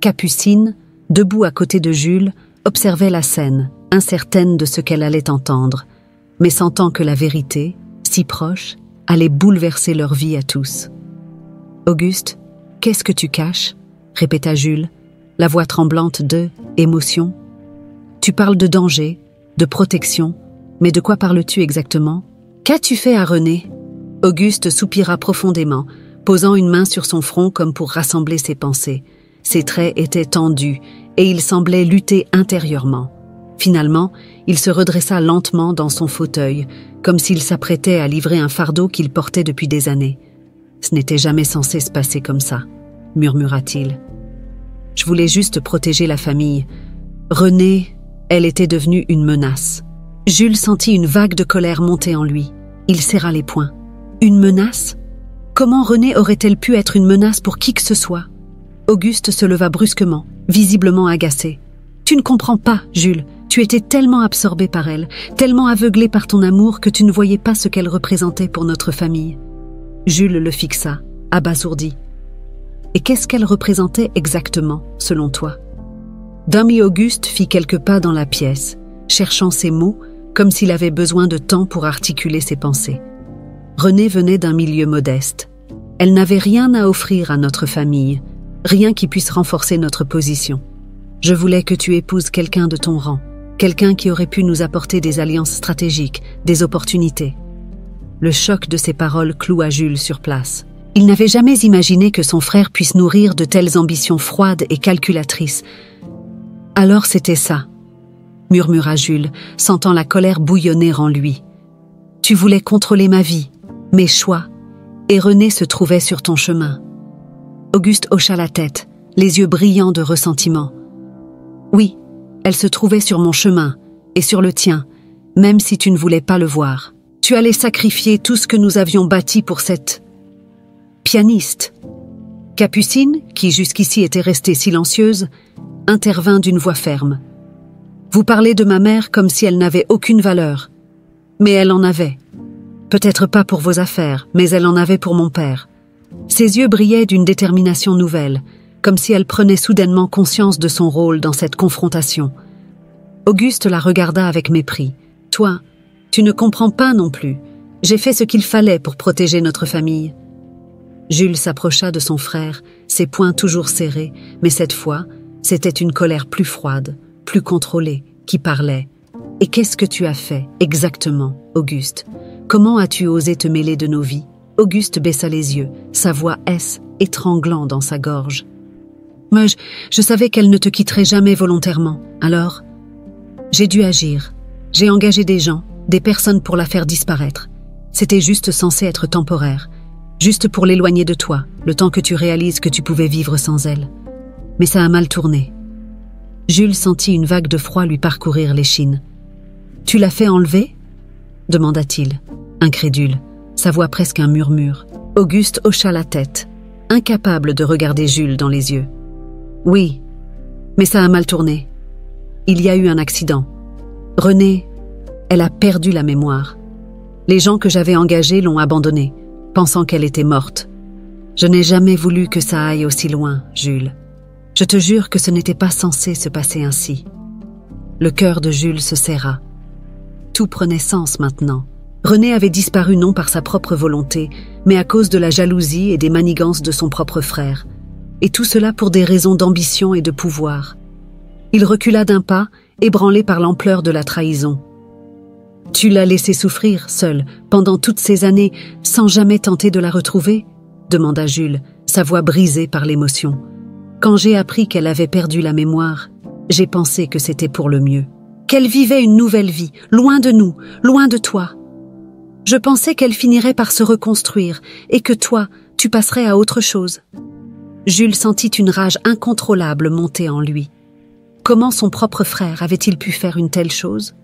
Capucine, debout à côté de Jules, observait la scène, incertaine de ce qu'elle allait entendre, mais sentant que la vérité, si proche, allait bouleverser leur vie à tous. « Auguste, qu'est-ce que tu caches ?» répéta Jules, la voix tremblante de « émotion ». « Tu parles de danger, de protection, mais de quoi parles-tu exactement ? Qu'as-tu fait à René ?» Auguste soupira profondément, posant une main sur son front comme pour rassembler ses pensées. Ses traits étaient tendus et il semblait lutter intérieurement. Finalement, il se redressa lentement dans son fauteuil, comme s'il s'apprêtait à livrer un fardeau qu'il portait depuis des années. « Ce n'était jamais censé se passer comme ça, » murmura-t-il. « Je voulais juste protéger la famille. René, elle était devenue une menace. » Jules sentit une vague de colère monter en lui. Il serra les poings. Une menace? Comment René aurait-elle pu être une menace pour qui que ce soit? Auguste se leva brusquement, visiblement agacé. « Tu ne comprends pas, Jules. Tu étais tellement absorbé par elle, tellement aveuglé par ton amour que tu ne voyais pas ce qu'elle représentait pour notre famille. » Jules le fixa, abasourdi. « Et qu'est-ce qu'elle représentait exactement, selon toi ?» Dame Auguste fit quelques pas dans la pièce, cherchant ses mots, comme s'il avait besoin de temps pour articuler ses pensées. René venait d'un milieu modeste. Elle n'avait rien à offrir à notre famille, rien qui puisse renforcer notre position. Je voulais que tu épouses quelqu'un de ton rang, quelqu'un qui aurait pu nous apporter des alliances stratégiques, des opportunités. Le choc de ces paroles cloua Jules sur place. Il n'avait jamais imaginé que son frère puisse nourrir de telles ambitions froides et calculatrices. « Alors c'était ça », murmura Jules, sentant la colère bouillonner en lui. « Tu voulais contrôler ma vie, mes choix, et René se trouvait sur ton chemin. » Auguste hocha la tête, les yeux brillants de ressentiment. « Oui, Elle se trouvait sur mon chemin et sur le tien, même si tu ne voulais pas le voir. Tu allais sacrifier tout ce que nous avions bâti pour cette pianiste. Capucine, qui jusqu'ici était restée silencieuse, intervint d'une voix ferme. Vous parlez de ma mère comme si elle n'avait aucune valeur. Mais elle en avait. Peut-être pas pour vos affaires, mais elle en avait pour mon père. Ses yeux brillaient d'une détermination nouvelle, comme si elle prenait soudainement conscience de son rôle dans cette confrontation. Auguste la regarda avec mépris. « Toi, tu ne comprends pas non plus. J'ai fait ce qu'il fallait pour protéger notre famille. » Jules s'approcha de son frère, ses poings toujours serrés, mais cette fois, c'était une colère plus froide, plus contrôlée, qui parlait. « Et qu'est-ce que tu as fait, exactement, Auguste? Comment as-tu osé te mêler de nos vies ?» Auguste baissa les yeux, sa voix étranglant dans sa gorge. « Mais je savais qu'elle ne te quitterait jamais volontairement, alors j'ai dû agir. J'ai engagé des gens, des personnes pour la faire disparaître. C'était juste censé être temporaire, juste pour l'éloigner de toi, le temps que tu réalises que tu pouvais vivre sans elle. Mais ça a mal tourné. » Jules sentit une vague de froid lui parcourir l'échine. « Tu l'as fait enlever ?» demanda-t-il, incrédule, sa voix presque un murmure. Auguste hocha la tête, incapable de regarder Jules dans les yeux. « Oui, mais ça a mal tourné. Il y a eu un accident. Renée, elle a perdu la mémoire. Les gens que j'avais engagés l'ont abandonnée, pensant qu'elle était morte. Je n'ai jamais voulu que ça aille aussi loin, Jules. Je te jure que ce n'était pas censé se passer ainsi. » Le cœur de Jules se serra. Tout prenait sens maintenant. Renée avait disparu non par sa propre volonté, mais à cause de la jalousie et des manigances de son propre frère. Et tout cela pour des raisons d'ambition et de pouvoir. Il recula d'un pas, ébranlé par l'ampleur de la trahison. « Tu l'as laissée souffrir, seule, pendant toutes ces années, sans jamais tenter de la retrouver ?» demanda Jules, sa voix brisée par l'émotion. « Quand j'ai appris qu'elle avait perdu la mémoire, j'ai pensé que c'était pour le mieux. Qu'elle vivait une nouvelle vie, loin de nous, loin de toi. Je pensais qu'elle finirait par se reconstruire et que toi, tu passerais à autre chose. » Jules sentit une rage incontrôlable monter en lui. Comment son propre frère avait-il pu faire une telle chose?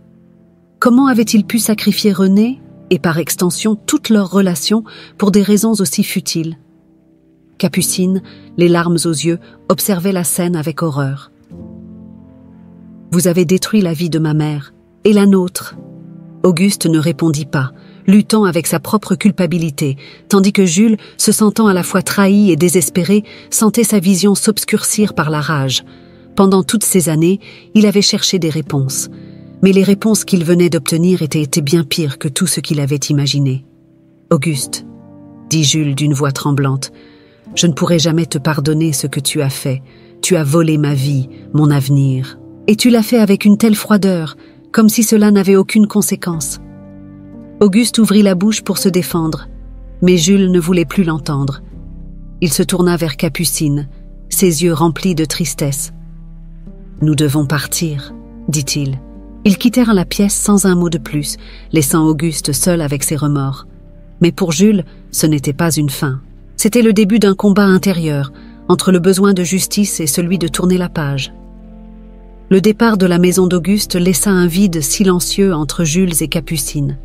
Comment avait-il pu sacrifier Renée, et par extension toute leur relation, pour des raisons aussi futiles? Capucine, les larmes aux yeux, observait la scène avec horreur. « Vous avez détruit la vie de ma mère, et la nôtre. » Auguste ne répondit pas, luttant avec sa propre culpabilité, tandis que Jules, se sentant à la fois trahi et désespéré, sentait sa vision s'obscurcir par la rage. Pendant toutes ces années, il avait cherché des réponses. Mais les réponses qu'il venait d'obtenir étaient bien pires que tout ce qu'il avait imaginé. « Auguste, » dit Jules d'une voix tremblante, « je ne pourrai jamais te pardonner ce que tu as fait. Tu as volé ma vie, mon avenir. Et tu l'as fait avec une telle froideur, comme si cela n'avait aucune conséquence. » Auguste ouvrit la bouche pour se défendre, mais Jules ne voulait plus l'entendre. Il se tourna vers Capucine, ses yeux remplis de tristesse. « Nous devons partir, » dit-il. Ils quittèrent la pièce sans un mot de plus, laissant Auguste seul avec ses remords. Mais pour Jules, ce n'était pas une fin. C'était le début d'un combat intérieur, entre le besoin de justice et celui de tourner la page. Le départ de la maison d'Auguste laissa un vide silencieux entre Jules et Capucine.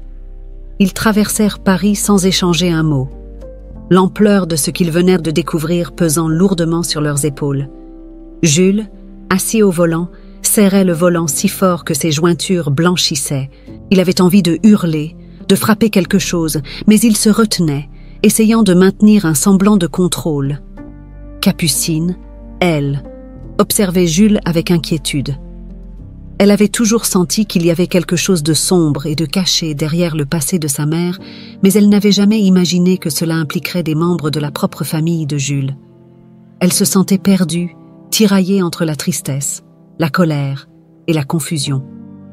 Ils traversèrent Paris sans échanger un mot, l'ampleur de ce qu'ils venaient de découvrir pesant lourdement sur leurs épaules. Jules, assis au volant, serrait le volant si fort que ses jointures blanchissaient. Il avait envie de hurler, de frapper quelque chose, mais il se retenait, essayant de maintenir un semblant de contrôle. Capucine, elle, observait Jules avec inquiétude. Elle avait toujours senti qu'il y avait quelque chose de sombre et de caché derrière le passé de sa mère, mais elle n'avait jamais imaginé que cela impliquerait des membres de la propre famille de Jules. Elle se sentait perdue, tiraillée entre la tristesse, la colère et la confusion.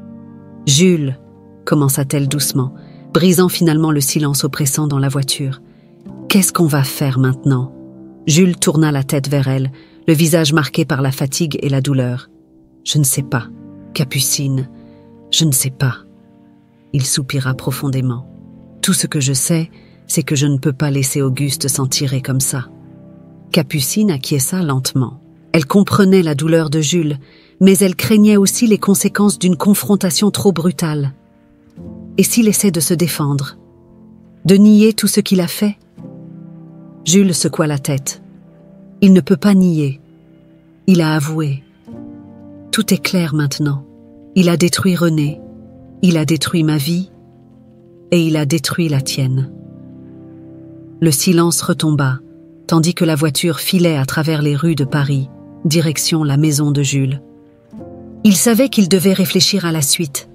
« Jules » commença-t-elle doucement, brisant finalement le silence oppressant dans la voiture. « Qu'est-ce qu'on va faire maintenant ?» Jules tourna la tête vers elle, le visage marqué par la fatigue et la douleur. « Je ne sais pas, Capucine, je ne sais pas. » Il soupira profondément. « Tout ce que je sais, c'est que je ne peux pas laisser Auguste s'en tirer comme ça. » Capucine acquiesça lentement. Elle comprenait la douleur de Jules, mais elle craignait aussi les conséquences d'une confrontation trop brutale. Et s'il essaie de se défendre, de nier tout ce qu'il a fait? Jules secoua la tête. Il ne peut pas nier. Il a avoué. Tout est clair maintenant. Il a détruit René, il a détruit ma vie, et il a détruit la tienne. Le silence retomba, tandis que la voiture filait à travers les rues de Paris, direction la maison de Jules. Il savait qu'il devait réfléchir à la suite.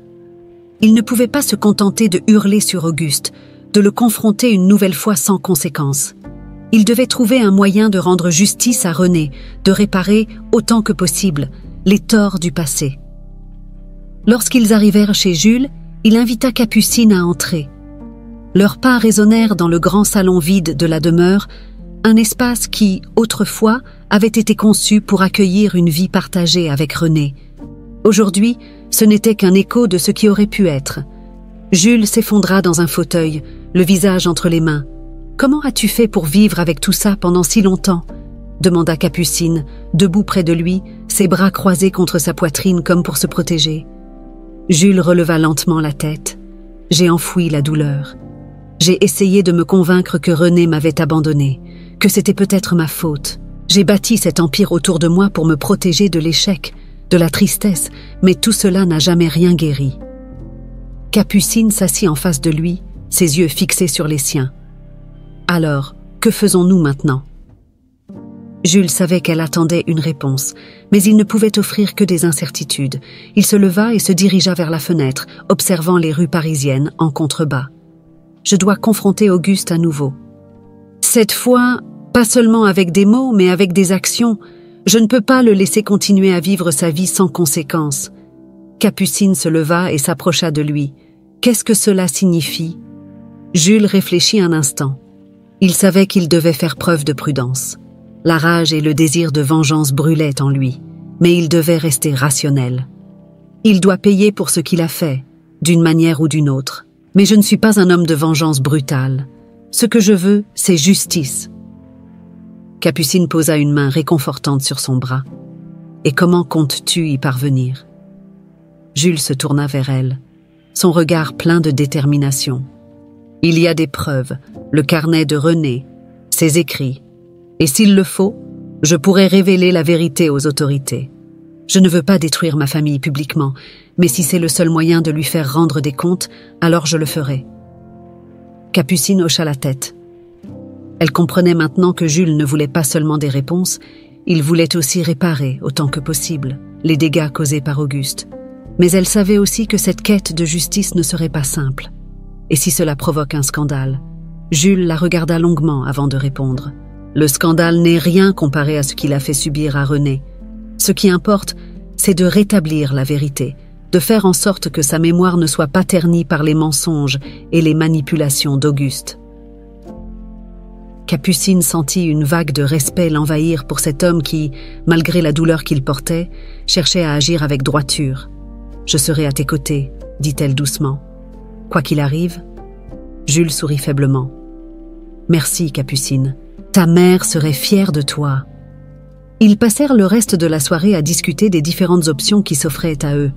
Il ne pouvait pas se contenter de hurler sur Auguste, de le confronter une nouvelle fois sans conséquence. Il devait trouver un moyen de rendre justice à René, de réparer, autant que possible, les torts du passé. Lorsqu'ils arrivèrent chez Jules, il invita Capucine à entrer. Leurs pas résonnèrent dans le grand salon vide de la demeure, un espace qui, autrefois, avait été conçu pour accueillir une vie partagée avec René. Aujourd'hui, ce n'était qu'un écho de ce qui aurait pu être. Jules s'effondra dans un fauteuil, le visage entre les mains. « Comment as-tu fait pour vivre avec tout ça pendant si longtemps ?» demanda Capucine, debout près de lui, ses bras croisés contre sa poitrine comme pour se protéger. Jules releva lentement la tête. « J'ai enfoui la douleur. J'ai essayé de me convaincre que René m'avait abandonné, que c'était peut-être ma faute. J'ai bâti cet empire autour de moi pour me protéger de l'échec, de la tristesse, mais tout cela n'a jamais rien guéri. » Capucine s'assit en face de lui, ses yeux fixés sur les siens. « Alors, que faisons-nous maintenant ?» Jules savait qu'elle attendait une réponse, mais il ne pouvait offrir que des incertitudes. Il se leva et se dirigea vers la fenêtre, observant les rues parisiennes en contrebas. « Je dois confronter Auguste à nouveau. Cette fois, pas seulement avec des mots, mais avec des actions. Je ne peux pas le laisser continuer à vivre sa vie sans conséquence. » Capucine se leva et s'approcha de lui. « Qu'est-ce que cela signifie ?» Jules réfléchit un instant. Il savait qu'il devait faire preuve de prudence. La rage et le désir de vengeance brûlaient en lui, mais il devait rester rationnel. Il doit payer pour ce qu'il a fait, d'une manière ou d'une autre. Mais je ne suis pas un homme de vengeance brutale. Ce que je veux, c'est justice. Capucine posa une main réconfortante sur son bras. Et comment comptes-tu y parvenir? Jules se tourna vers elle, son regard plein de détermination. Il y a des preuves, le carnet de René, ses écrits. Et s'il le faut, je pourrai révéler la vérité aux autorités. Je ne veux pas détruire ma famille publiquement, mais si c'est le seul moyen de lui faire rendre des comptes, alors je le ferai. Capucine hocha la tête. Elle comprenait maintenant que Jules ne voulait pas seulement des réponses, il voulait aussi réparer, autant que possible, les dégâts causés par Auguste. Mais elle savait aussi que cette quête de justice ne serait pas simple. Et si cela provoque un scandale? Jules la regarda longuement avant de répondre. Le scandale n'est rien comparé à ce qu'il a fait subir à René. Ce qui importe, c'est de rétablir la vérité, de faire en sorte que sa mémoire ne soit pas ternie par les mensonges et les manipulations d'Auguste. Capucine sentit une vague de respect l'envahir pour cet homme qui, malgré la douleur qu'il portait, cherchait à agir avec droiture. « Je serai à tes côtés », dit-elle doucement. « Quoi qu'il arrive ?» Jules sourit faiblement. « Merci, Capucine. Ta mère serait fière de toi. » Ils passèrent le reste de la soirée à discuter des différentes options qui s'offraient à eux.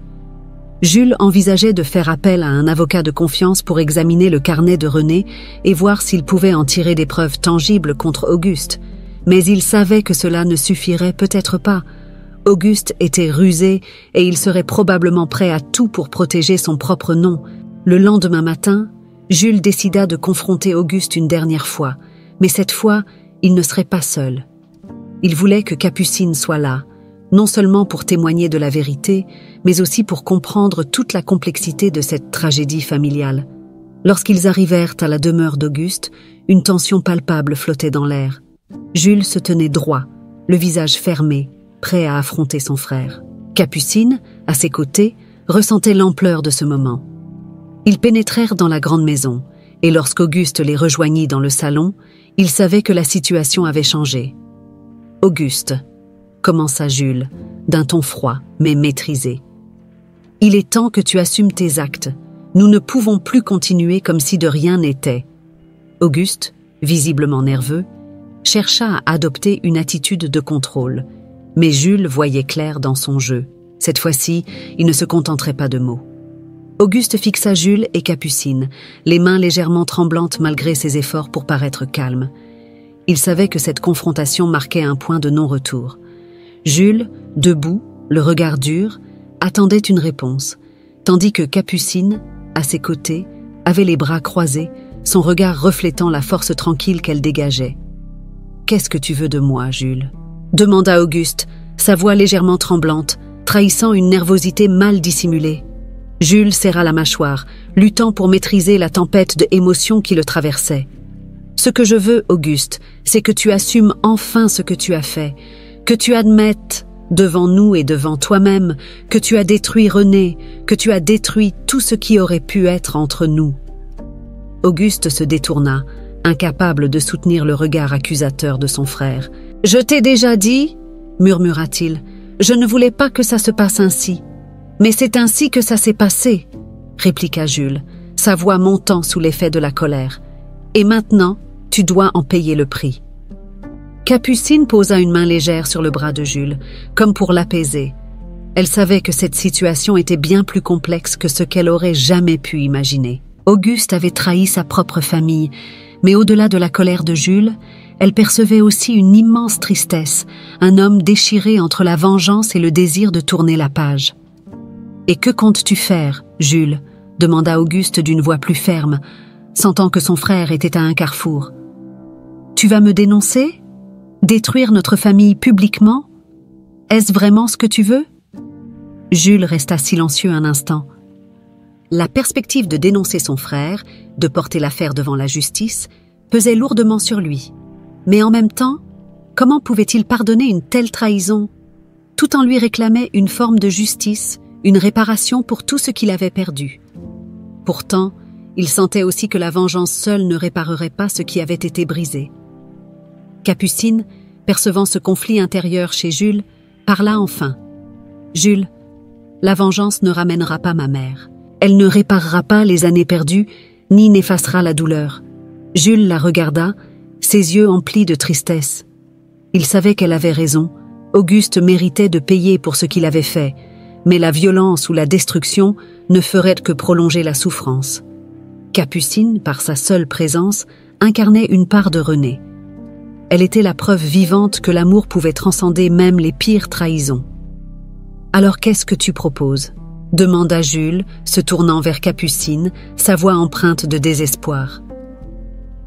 Jules envisageait de faire appel à un avocat de confiance pour examiner le carnet de René et voir s'il pouvait en tirer des preuves tangibles contre Auguste. Mais il savait que cela ne suffirait peut-être pas. Auguste était rusé et il serait probablement prêt à tout pour protéger son propre nom. Le lendemain matin, Jules décida de confronter Auguste une dernière fois, mais cette fois, il ne serait pas seul. Il voulait que Capucine soit là, non seulement pour témoigner de la vérité, mais aussi pour comprendre toute la complexité de cette tragédie familiale. Lorsqu'ils arrivèrent à la demeure d'Auguste, une tension palpable flottait dans l'air. Jules se tenait droit, le visage fermé, prêt à affronter son frère. Capucine, à ses côtés, ressentait l'ampleur de ce moment. Ils pénétrèrent dans la grande maison, et lorsqu'Auguste les rejoignit dans le salon, il savait que la situation avait changé. « Auguste », commença Jules, d'un ton froid, mais maîtrisé. « Il est temps que tu assumes tes actes. Nous ne pouvons plus continuer comme si de rien n'était. » Auguste, visiblement nerveux, chercha à adopter une attitude de contrôle, mais Jules voyait clair dans son jeu. Cette fois-ci, il ne se contenterait pas de mots. Auguste fixa Jules et Capucine, les mains légèrement tremblantes malgré ses efforts pour paraître calme. Il savait que cette confrontation marquait un point de non-retour. Jules, debout, le regard dur, attendait une réponse, tandis que Capucine, à ses côtés, avait les bras croisés, son regard reflétant la force tranquille qu'elle dégageait. « Qu'est-ce que tu veux de moi, Jules ?» demanda Auguste, sa voix légèrement tremblante, trahissant une nervosité mal dissimulée. Jules serra la mâchoire, luttant pour maîtriser la tempête d'émotions qui le traversait. « Ce que je veux, Auguste, c'est que tu assumes enfin ce que tu as fait, que tu admettes, devant nous et devant toi-même, que tu as détruit René, que tu as détruit tout ce qui aurait pu être entre nous. » Auguste se détourna, incapable de soutenir le regard accusateur de son frère. « Je t'ai déjà dit, » murmura-t-il, « je ne voulais pas que ça se passe ainsi. Mais c'est ainsi que ça s'est passé, » répliqua Jules, sa voix montant sous l'effet de la colère. « Et maintenant, tu dois en payer le prix. » Capucine posa une main légère sur le bras de Jules, comme pour l'apaiser. Elle savait que cette situation était bien plus complexe que ce qu'elle aurait jamais pu imaginer. Auguste avait trahi sa propre famille, mais au-delà de la colère de Jules, elle percevait aussi une immense tristesse, un homme déchiré entre la vengeance et le désir de tourner la page. « Et que comptes-tu faire, Jules ?» demanda Auguste d'une voix plus ferme, sentant que son frère était à un carrefour. « Tu vas me dénoncer ? Détruire notre famille publiquement ? Est-ce vraiment ce que tu veux ?» Jules resta silencieux un instant. La perspective de dénoncer son frère, de porter l'affaire devant la justice, pesait lourdement sur lui. Mais en même temps, comment pouvait-il pardonner une telle trahison ? Tout en lui réclamait une forme de justice, une réparation pour tout ce qu'il avait perdu. Pourtant, il sentait aussi que la vengeance seule ne réparerait pas ce qui avait été brisé. Capucine, percevant ce conflit intérieur chez Jules, parla enfin. « Jules, la vengeance ne ramènera pas ma mère. Elle ne réparera pas les années perdues, ni n'effacera la douleur. » Jules la regarda, ses yeux emplis de tristesse. Il savait qu'elle avait raison. Auguste méritait de payer pour ce qu'il avait fait, mais la violence ou la destruction ne ferait que prolonger la souffrance. Capucine, par sa seule présence, incarnait une part de René. Elle était la preuve vivante que l'amour pouvait transcender même les pires trahisons. « Alors qu'est-ce que tu proposes ?» demanda Jules, se tournant vers Capucine, sa voix empreinte de désespoir.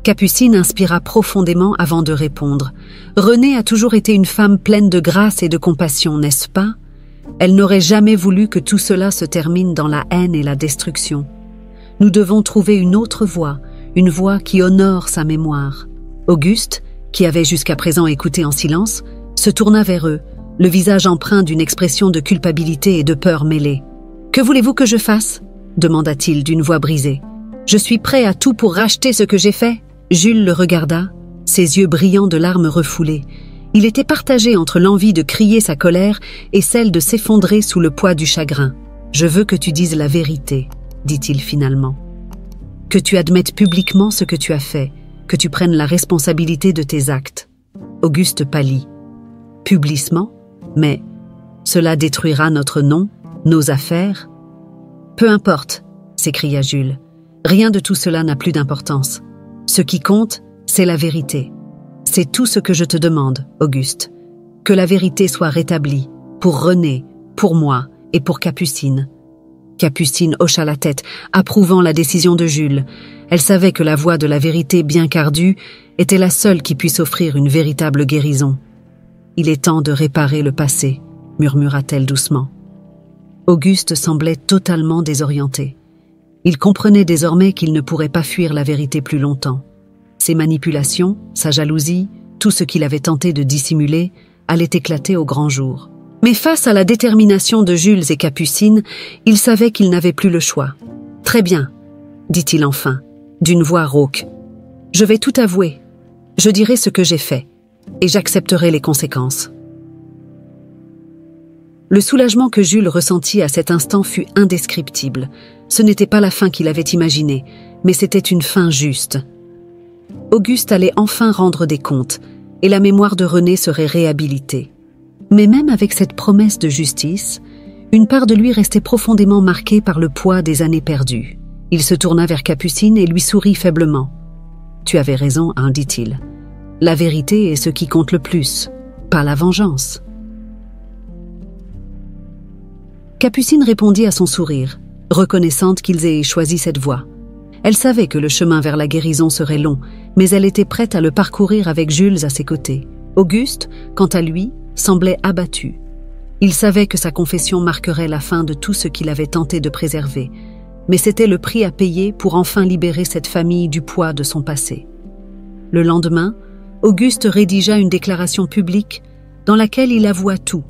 Capucine inspira profondément avant de répondre. « Renée a toujours été une femme pleine de grâce et de compassion, n'est-ce pas ? Elle n'aurait jamais voulu que tout cela se termine dans la haine et la destruction. Nous devons trouver une autre voie, une voie qui honore sa mémoire. » Auguste, qui avait jusqu'à présent écouté en silence, se tourna vers eux, le visage empreint d'une expression de culpabilité et de peur mêlée. « Que voulez-vous que je fasse ?» demanda-t-il d'une voix brisée. « Je suis prêt à tout pour racheter ce que j'ai fait. » Jules le regarda, ses yeux brillants de larmes refoulées. Il était partagé entre l'envie de crier sa colère et celle de s'effondrer sous le poids du chagrin. « Je veux que tu dises la vérité, » dit-il finalement. « Que tu admettes publiquement ce que tu as fait, que tu prennes la responsabilité de tes actes. » Auguste pâlit. « Publiquement ? Mais cela détruira notre nom, nos affaires ? » « Peu importe, » s'écria Jules. « Rien de tout cela n'a plus d'importance. Ce qui compte, c'est la vérité. C'est tout ce que je te demande, Auguste. Que la vérité soit rétablie, pour René, pour moi et pour Capucine. » Capucine hocha la tête, approuvant la décision de Jules. Elle savait que la voie de la vérité, bien qu'ardue, était la seule qui puisse offrir une véritable guérison. « Il est temps de réparer le passé, » murmura-t-elle doucement. Auguste semblait totalement désorienté. Il comprenait désormais qu'il ne pourrait pas fuir la vérité plus longtemps. Ses manipulations, sa jalousie, tout ce qu'il avait tenté de dissimuler, allait éclater au grand jour. Mais face à la détermination de Jules et Capucine, il savait qu'il n'avait plus le choix. « Très bien, » dit-il enfin, d'une voix rauque. « Je vais tout avouer. Je dirai ce que j'ai fait, et j'accepterai les conséquences. » Le soulagement que Jules ressentit à cet instant fut indescriptible. Ce n'était pas la fin qu'il avait imaginée, mais c'était une fin juste. Auguste allait enfin rendre des comptes, et la mémoire de René serait réhabilitée. Mais même avec cette promesse de justice, Une part de lui restait profondément marquée par le poids des années perdues. Il se tourna vers Capucine et lui sourit faiblement. « Tu avais raison, hein, dit-il. La vérité est ce qui compte le plus, pas la vengeance. » Capucine répondit à son sourire, reconnaissante qu'ils aient choisi cette voie. Elle savait que le chemin vers la guérison serait long, mais elle était prête à le parcourir avec Jules à ses côtés. Auguste, quant à lui, semblait abattu. Il savait que sa confession marquerait la fin de tout ce qu'il avait tenté de préserver, mais c'était le prix à payer pour enfin libérer cette famille du poids de son passé. Le lendemain, Auguste rédigea une déclaration publique dans laquelle il avoua tout: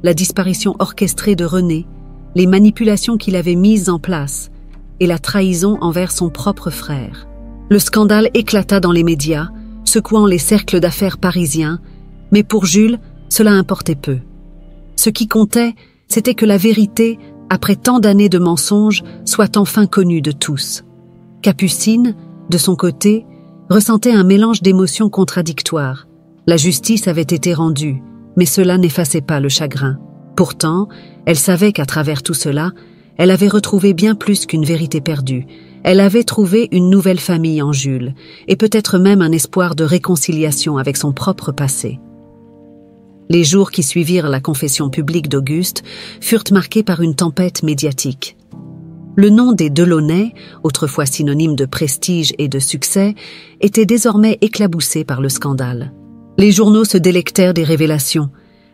la disparition orchestrée de René, les manipulations qu'il avait mises en place et la trahison envers son propre frère. Le scandale éclata dans les médias, secouant les cercles d'affaires parisiens, mais pour Jules, cela importait peu. Ce qui comptait, c'était que la vérité, après tant d'années de mensonges, soit enfin connue de tous. Capucine, de son côté, ressentait un mélange d'émotions contradictoires. La justice avait été rendue, mais cela n'effaçait pas le chagrin. Pourtant, elle savait qu'à travers tout cela, elle avait retrouvé bien plus qu'une vérité perdue. Elle avait trouvé une nouvelle famille en Jules, et peut-être même un espoir de réconciliation avec son propre passé. Les jours qui suivirent la confession publique d'Auguste furent marqués par une tempête médiatique. Le nom des Delaunay, autrefois synonyme de prestige et de succès, était désormais éclaboussé par le scandale. Les journaux se délectèrent des révélations,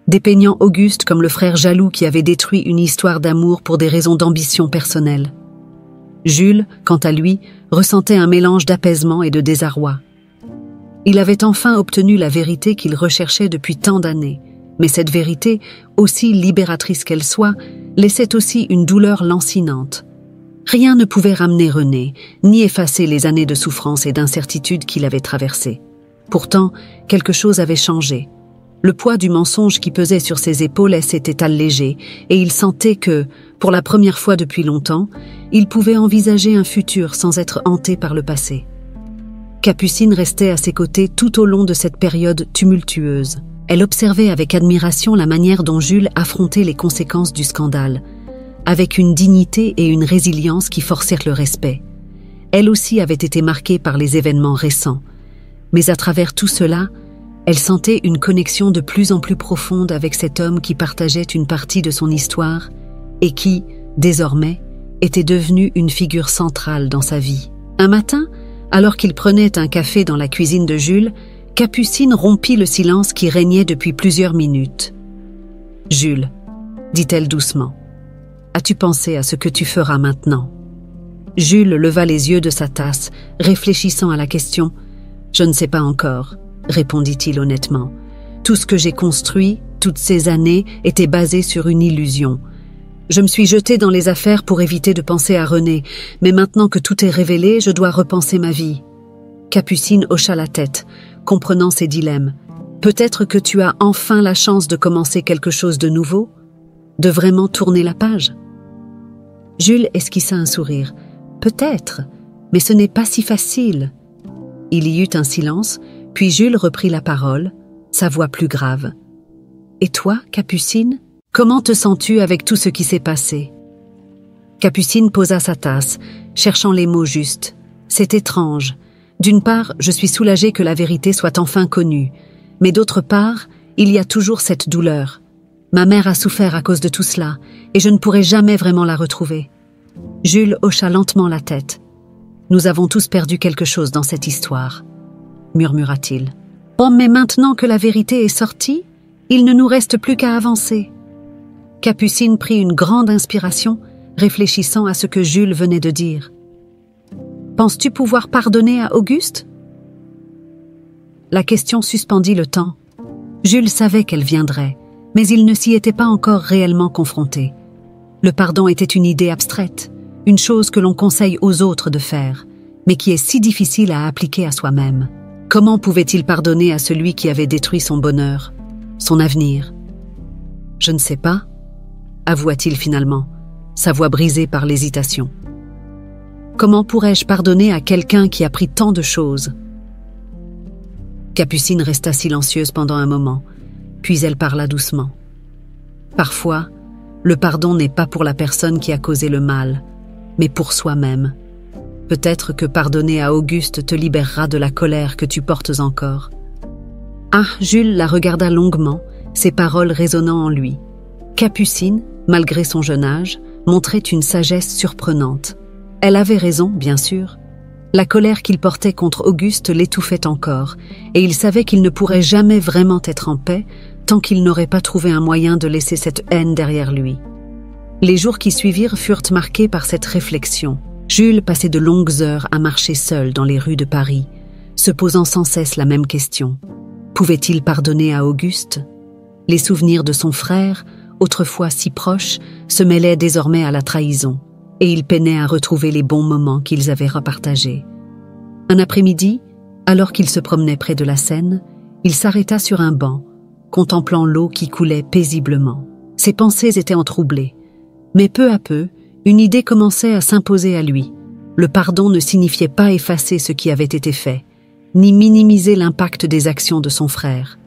dépeignant Auguste comme le frère jaloux qui avait détruit une histoire d'amour pour des raisons d'ambition personnelle. Jules, quant à lui, ressentait un mélange d'apaisement et de désarroi. Il avait enfin obtenu la vérité qu'il recherchait depuis tant d'années, mais cette vérité, aussi libératrice qu'elle soit, laissait aussi une douleur lancinante. Rien ne pouvait ramener René, ni effacer les années de souffrance et d'incertitude qu'il avait traversées. Pourtant, quelque chose avait changé. Le poids du mensonge qui pesait sur ses épaules s'était allégé, et il sentait que, pour la première fois depuis longtemps, il pouvait envisager un futur sans être hanté par le passé. Capucine restait à ses côtés tout au long de cette période tumultueuse. Elle observait avec admiration la manière dont Jules affrontait les conséquences du scandale, avec une dignité et une résilience qui forcèrent le respect. Elle aussi avait été marquée par les événements récents, mais à travers tout cela, elle sentait une connexion de plus en plus profonde avec cet homme qui partageait une partie de son histoire et qui, désormais, était devenu une figure centrale dans sa vie. Un matin, alors qu'il prenait un café dans la cuisine de Jules, Capucine rompit le silence qui régnait depuis plusieurs minutes. « Jules, dit-elle doucement, as-tu pensé à ce que tu feras maintenant ?» Jules leva les yeux de sa tasse, réfléchissant à la question. « Je ne sais pas encore, » répondit-il honnêtement. « Tout ce que j'ai construit, toutes ces années, était basé sur une illusion. Je me suis jetée dans les affaires pour éviter de penser à René, mais maintenant que tout est révélé, je dois repenser ma vie. » Capucine hocha la tête, comprenant ses dilemmes. « Peut-être que tu as enfin la chance de commencer quelque chose de nouveau, de vraiment tourner la page. » Jules esquissa un sourire. « Peut-être, mais ce n'est pas si facile. » Il y eut un silence, puis Jules reprit la parole, sa voix plus grave. « Et toi, Capucine, comment te sens-tu avec tout ce qui s'est passé ?» Capucine posa sa tasse, cherchant les mots justes. « C'est étrange. D'une part, je suis soulagée que la vérité soit enfin connue, mais d'autre part, il y a toujours cette douleur. Ma mère a souffert à cause de tout cela, et je ne pourrai jamais vraiment la retrouver. » Jules hocha lentement la tête. « Nous avons tous perdu quelque chose dans cette histoire, » murmura-t-il. « Oh, mais maintenant que la vérité est sortie, il ne nous reste plus qu'à avancer. » Capucine prit une grande inspiration, réfléchissant à ce que Jules venait de dire. « Penses-tu pouvoir pardonner à Auguste ?» La question suspendit le temps. Jules savait qu'elle viendrait, mais il ne s'y était pas encore réellement confronté. Le pardon était une idée abstraite, une chose que l'on conseille aux autres de faire, mais qui est si difficile à appliquer à soi-même. Comment pouvait-il pardonner à celui qui avait détruit son bonheur, son avenir ? « Je ne sais pas, » avoua-t-il finalement, sa voix brisée par l'hésitation. « Comment pourrais-je pardonner à quelqu'un qui a pris tant de choses ?» Capucine resta silencieuse pendant un moment, puis elle parla doucement. « Parfois, Le pardon n'est pas pour la personne qui a causé le mal, mais pour soi-même. Peut-être que pardonner à Auguste te libérera de la colère que tu portes encore. Ah, Jules la regarda longuement, ses paroles résonnant en lui. Capucine, malgré son jeune âge, montrait une sagesse surprenante. Elle avait raison, bien sûr. La colère qu'il portait contre Auguste l'étouffait encore, et il savait qu'il ne pourrait jamais vraiment être en paix tant qu'il n'aurait pas trouvé un moyen de laisser cette haine derrière lui. Les jours qui suivirent furent marqués par cette réflexion. Jules passait de longues heures à marcher seul dans les rues de Paris, se posant sans cesse la même question. Pouvait-il pardonner à Auguste? Les souvenirs de son frère, autrefois si proches, se mêlaient désormais à la trahison, et il peinait à retrouver les bons moments qu'ils avaient repartagés. Un après-midi, alors qu'il se promenait près de la Seine, il s'arrêta sur un banc, contemplant l'eau qui coulait paisiblement. Ses pensées étaient entroublées, mais peu à peu, une idée commençait à s'imposer à lui. Le pardon ne signifiait pas effacer ce qui avait été fait, ni minimiser l'impact des actions de son frère.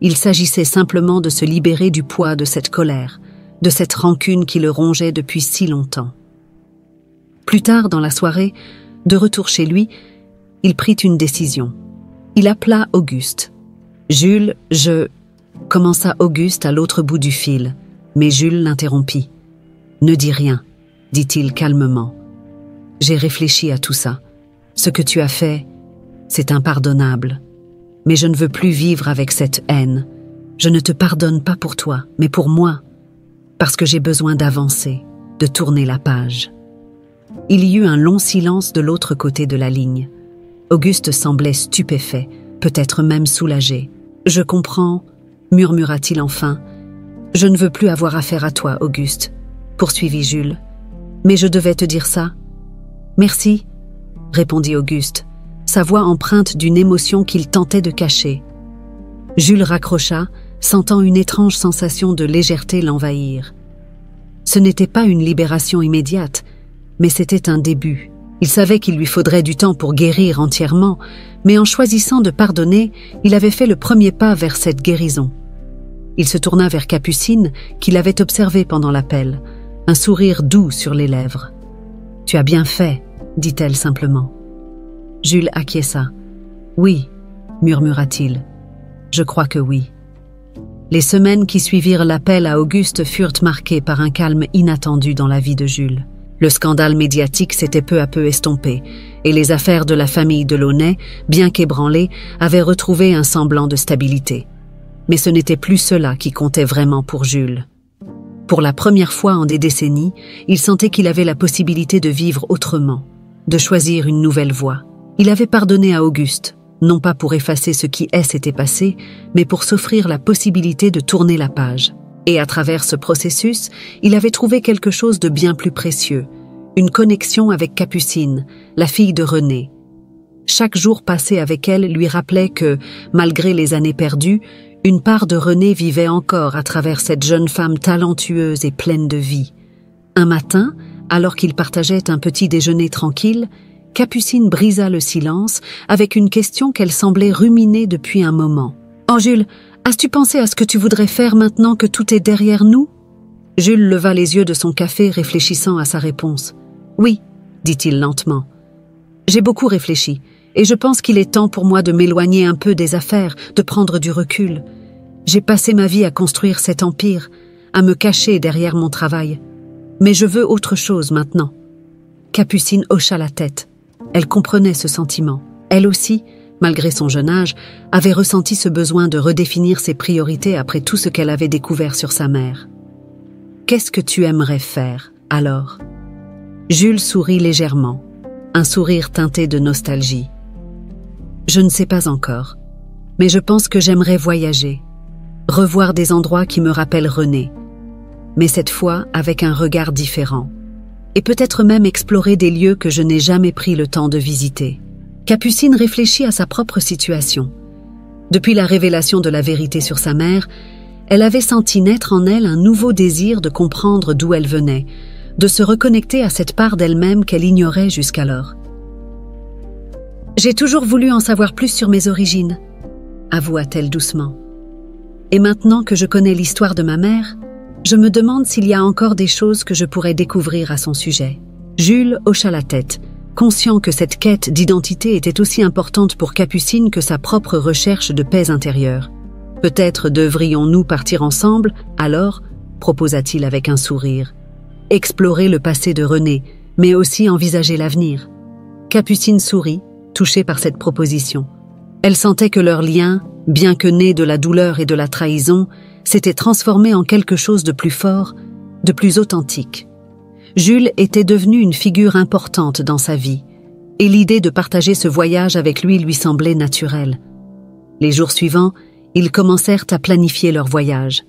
Il s'agissait simplement de se libérer du poids de cette colère, de cette rancune qui le rongeait depuis si longtemps. Plus tard dans la soirée, de retour chez lui, il prit une décision. Il appela Auguste. « Jules, commença Auguste à l'autre bout du fil, mais Jules l'interrompit. « Ne dis rien, dit-il calmement. J'ai réfléchi à tout ça. Ce que tu as fait, c'est impardonnable. Mais je ne veux plus vivre avec cette haine. Je ne te pardonne pas pour toi, mais pour moi, parce que j'ai besoin d'avancer, de tourner la page. » Il y eut un long silence de l'autre côté de la ligne. Auguste semblait stupéfait, peut-être même soulagé. « Je comprends, » murmura-t-il enfin. « Je ne veux plus avoir affaire à toi, Auguste, » poursuivit Jules. « Mais je devais te dire ça. »« Merci, » répondit Auguste, sa voix empreinte d'une émotion qu'il tentait de cacher. Jules raccrocha, sentant une étrange sensation de légèreté l'envahir. Ce n'était pas une libération immédiate, mais c'était un début. Il savait qu'il lui faudrait du temps pour guérir entièrement, mais en choisissant de pardonner, il avait fait le premier pas vers cette guérison. Il se tourna vers Capucine, qu'il avait observée pendant l'appel, un sourire doux sur les lèvres. « Tu as bien fait, » dit-elle simplement. Jules acquiesça. « Oui, » murmura-t-il. « Je crois que oui. » Les semaines qui suivirent l'appel à Auguste furent marquées par un calme inattendu dans la vie de Jules. Le scandale médiatique s'était peu à peu estompé, et les affaires de la famille Delaunay, bien qu'ébranlées, avaient retrouvé un semblant de stabilité. Mais ce n'était plus cela qui comptait vraiment pour Jules. Pour la première fois en des décennies, il sentait qu'il avait la possibilité de vivre autrement, de choisir une nouvelle voie. Il avait pardonné à Auguste, non pas pour effacer ce qui s'était passé, mais pour s'offrir la possibilité de tourner la page. Et à travers ce processus, il avait trouvé quelque chose de bien plus précieux, une connexion avec Capucine, la fille de René. Chaque jour passé avec elle lui rappelait que, malgré les années perdues, une part de René vivait encore à travers cette jeune femme talentueuse et pleine de vie. Un matin, alors qu'ils partageaient un petit déjeuner tranquille, Capucine brisa le silence avec une question qu'elle semblait ruminer depuis un moment. « Oh Jules, as-tu pensé à ce que tu voudrais faire maintenant que tout est derrière nous ?» Jules leva les yeux de son café, réfléchissant à sa réponse. « Oui, » dit-il lentement. « J'ai beaucoup réfléchi, et je pense qu'il est temps pour moi de m'éloigner un peu des affaires, de prendre du recul. J'ai passé ma vie à construire cet empire, à me cacher derrière mon travail. Mais je veux autre chose maintenant. » Capucine hocha la tête. Elle comprenait ce sentiment. Elle aussi, malgré son jeune âge, avait ressenti ce besoin de redéfinir ses priorités après tout ce qu'elle avait découvert sur sa mère. « Qu'est-ce que tu aimerais faire, alors ?» Jules sourit légèrement, un sourire teinté de nostalgie. « Je ne sais pas encore, mais je pense que j'aimerais voyager, revoir des endroits qui me rappellent René, mais cette fois avec un regard différent, et peut-être même explorer des lieux que je n'ai jamais pris le temps de visiter. » Capucine réfléchit à sa propre situation. Depuis la révélation de la vérité sur sa mère, elle avait senti naître en elle un nouveau désir de comprendre d'où elle venait, de se reconnecter à cette part d'elle-même qu'elle ignorait jusqu'alors. « J'ai toujours voulu en savoir plus sur mes origines, » avoua-t-elle doucement. « Et maintenant que je connais l'histoire de ma mère, Je me demande s'il y a encore des choses que je pourrais découvrir à son sujet. » Jules hocha la tête, conscient que cette quête d'identité était aussi importante pour Capucine que sa propre recherche de paix intérieure. « Peut-être devrions-nous partir ensemble, alors ?» proposa-t-il avec un sourire. « Explorer le passé de René, mais aussi envisager l'avenir. » Capucine sourit, touchée par cette proposition. Elle sentait que leur lien, bien que né de la douleur et de la trahison, s'était transformé en quelque chose de plus fort, de plus authentique. Jules était devenu une figure importante dans sa vie, et l'idée de partager ce voyage avec lui semblait naturelle. Les jours suivants, ils commencèrent à planifier leur voyage.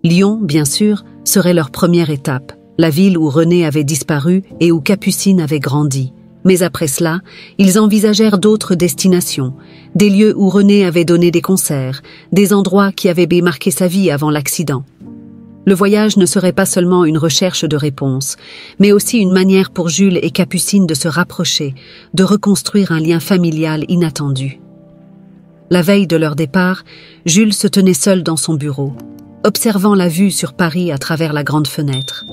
Lyon, bien sûr, serait leur première étape, la ville où René avait disparu et où Capucine avait grandi. Mais après cela, ils envisagèrent d'autres destinations, des lieux où René avait donné des concerts, des endroits qui avaient marqué sa vie avant l'accident. Le voyage ne serait pas seulement une recherche de réponses, mais aussi une manière pour Jules et Capucine de se rapprocher, de reconstruire un lien familial inattendu. La veille de leur départ, Jules se tenait seul dans son bureau, observant la vue sur Paris à travers la grande fenêtre.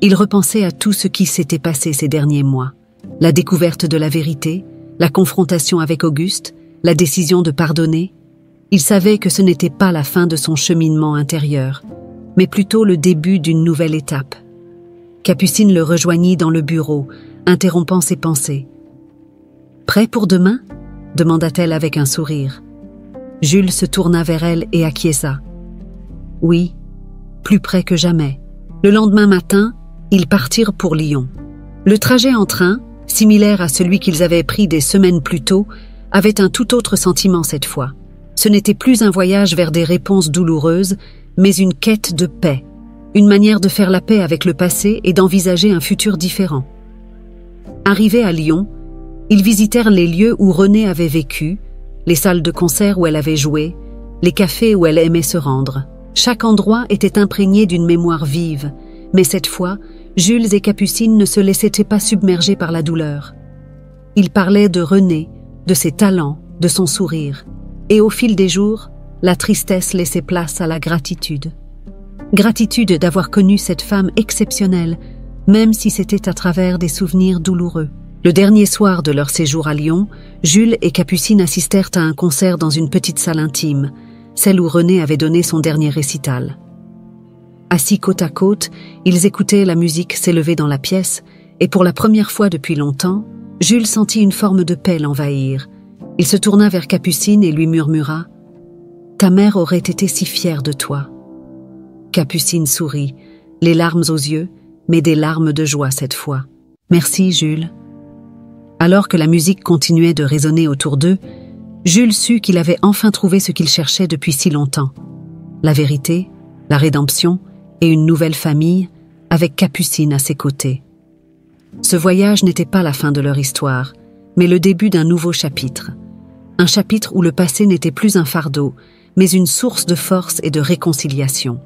Il repensait à tout ce qui s'était passé ces derniers mois. La découverte de la vérité, la confrontation avec Auguste, la décision de pardonner. Il savait que ce n'était pas la fin de son cheminement intérieur, mais plutôt le début d'une nouvelle étape. Capucine le rejoignit dans le bureau, interrompant ses pensées. « Prêt pour demain ?» demanda-t-elle avec un sourire. Jules se tourna vers elle et acquiesça. « Oui, plus près que jamais. » Le lendemain matin, ils partirent pour Lyon. Le trajet en train, similaire à celui qu'ils avaient pris des semaines plus tôt, avait un tout autre sentiment cette fois. Ce n'était plus un voyage vers des réponses douloureuses, mais une quête de paix, une manière de faire la paix avec le passé et d'envisager un futur différent. Arrivés à Lyon, ils visitèrent les lieux où René avait vécu, les salles de concert où elle avait joué, les cafés où elle aimait se rendre. Chaque endroit était imprégné d'une mémoire vive, mais cette fois, Jules et Capucine ne se laissaient pas submerger par la douleur. Ils parlaient de René, de ses talents, de son sourire, et au fil des jours, la tristesse laissait place à la gratitude. Gratitude d'avoir connu cette femme exceptionnelle, même si c'était à travers des souvenirs douloureux. Le dernier soir de leur séjour à Lyon, Jules et Capucine assistèrent à un concert dans une petite salle intime, celle où René avait donné son dernier récital. Assis côte à côte, ils écoutaient la musique s'élever dans la pièce, et pour la première fois depuis longtemps, Jules sentit une forme de paix l'envahir. Il se tourna vers Capucine et lui murmura « Ta mère aurait été si fière de toi. » Capucine sourit, les larmes aux yeux, mais des larmes de joie cette fois. « Merci, Jules. » Alors que la musique continuait de résonner autour d'eux, Jules sut qu'il avait enfin trouvé ce qu'il cherchait depuis si longtemps. La vérité, la rédemption et une nouvelle famille, avec Capucine à ses côtés. Ce voyage n'était pas la fin de leur histoire, mais le début d'un nouveau chapitre. Un chapitre où le passé n'était plus un fardeau, mais une source de force et de réconciliation.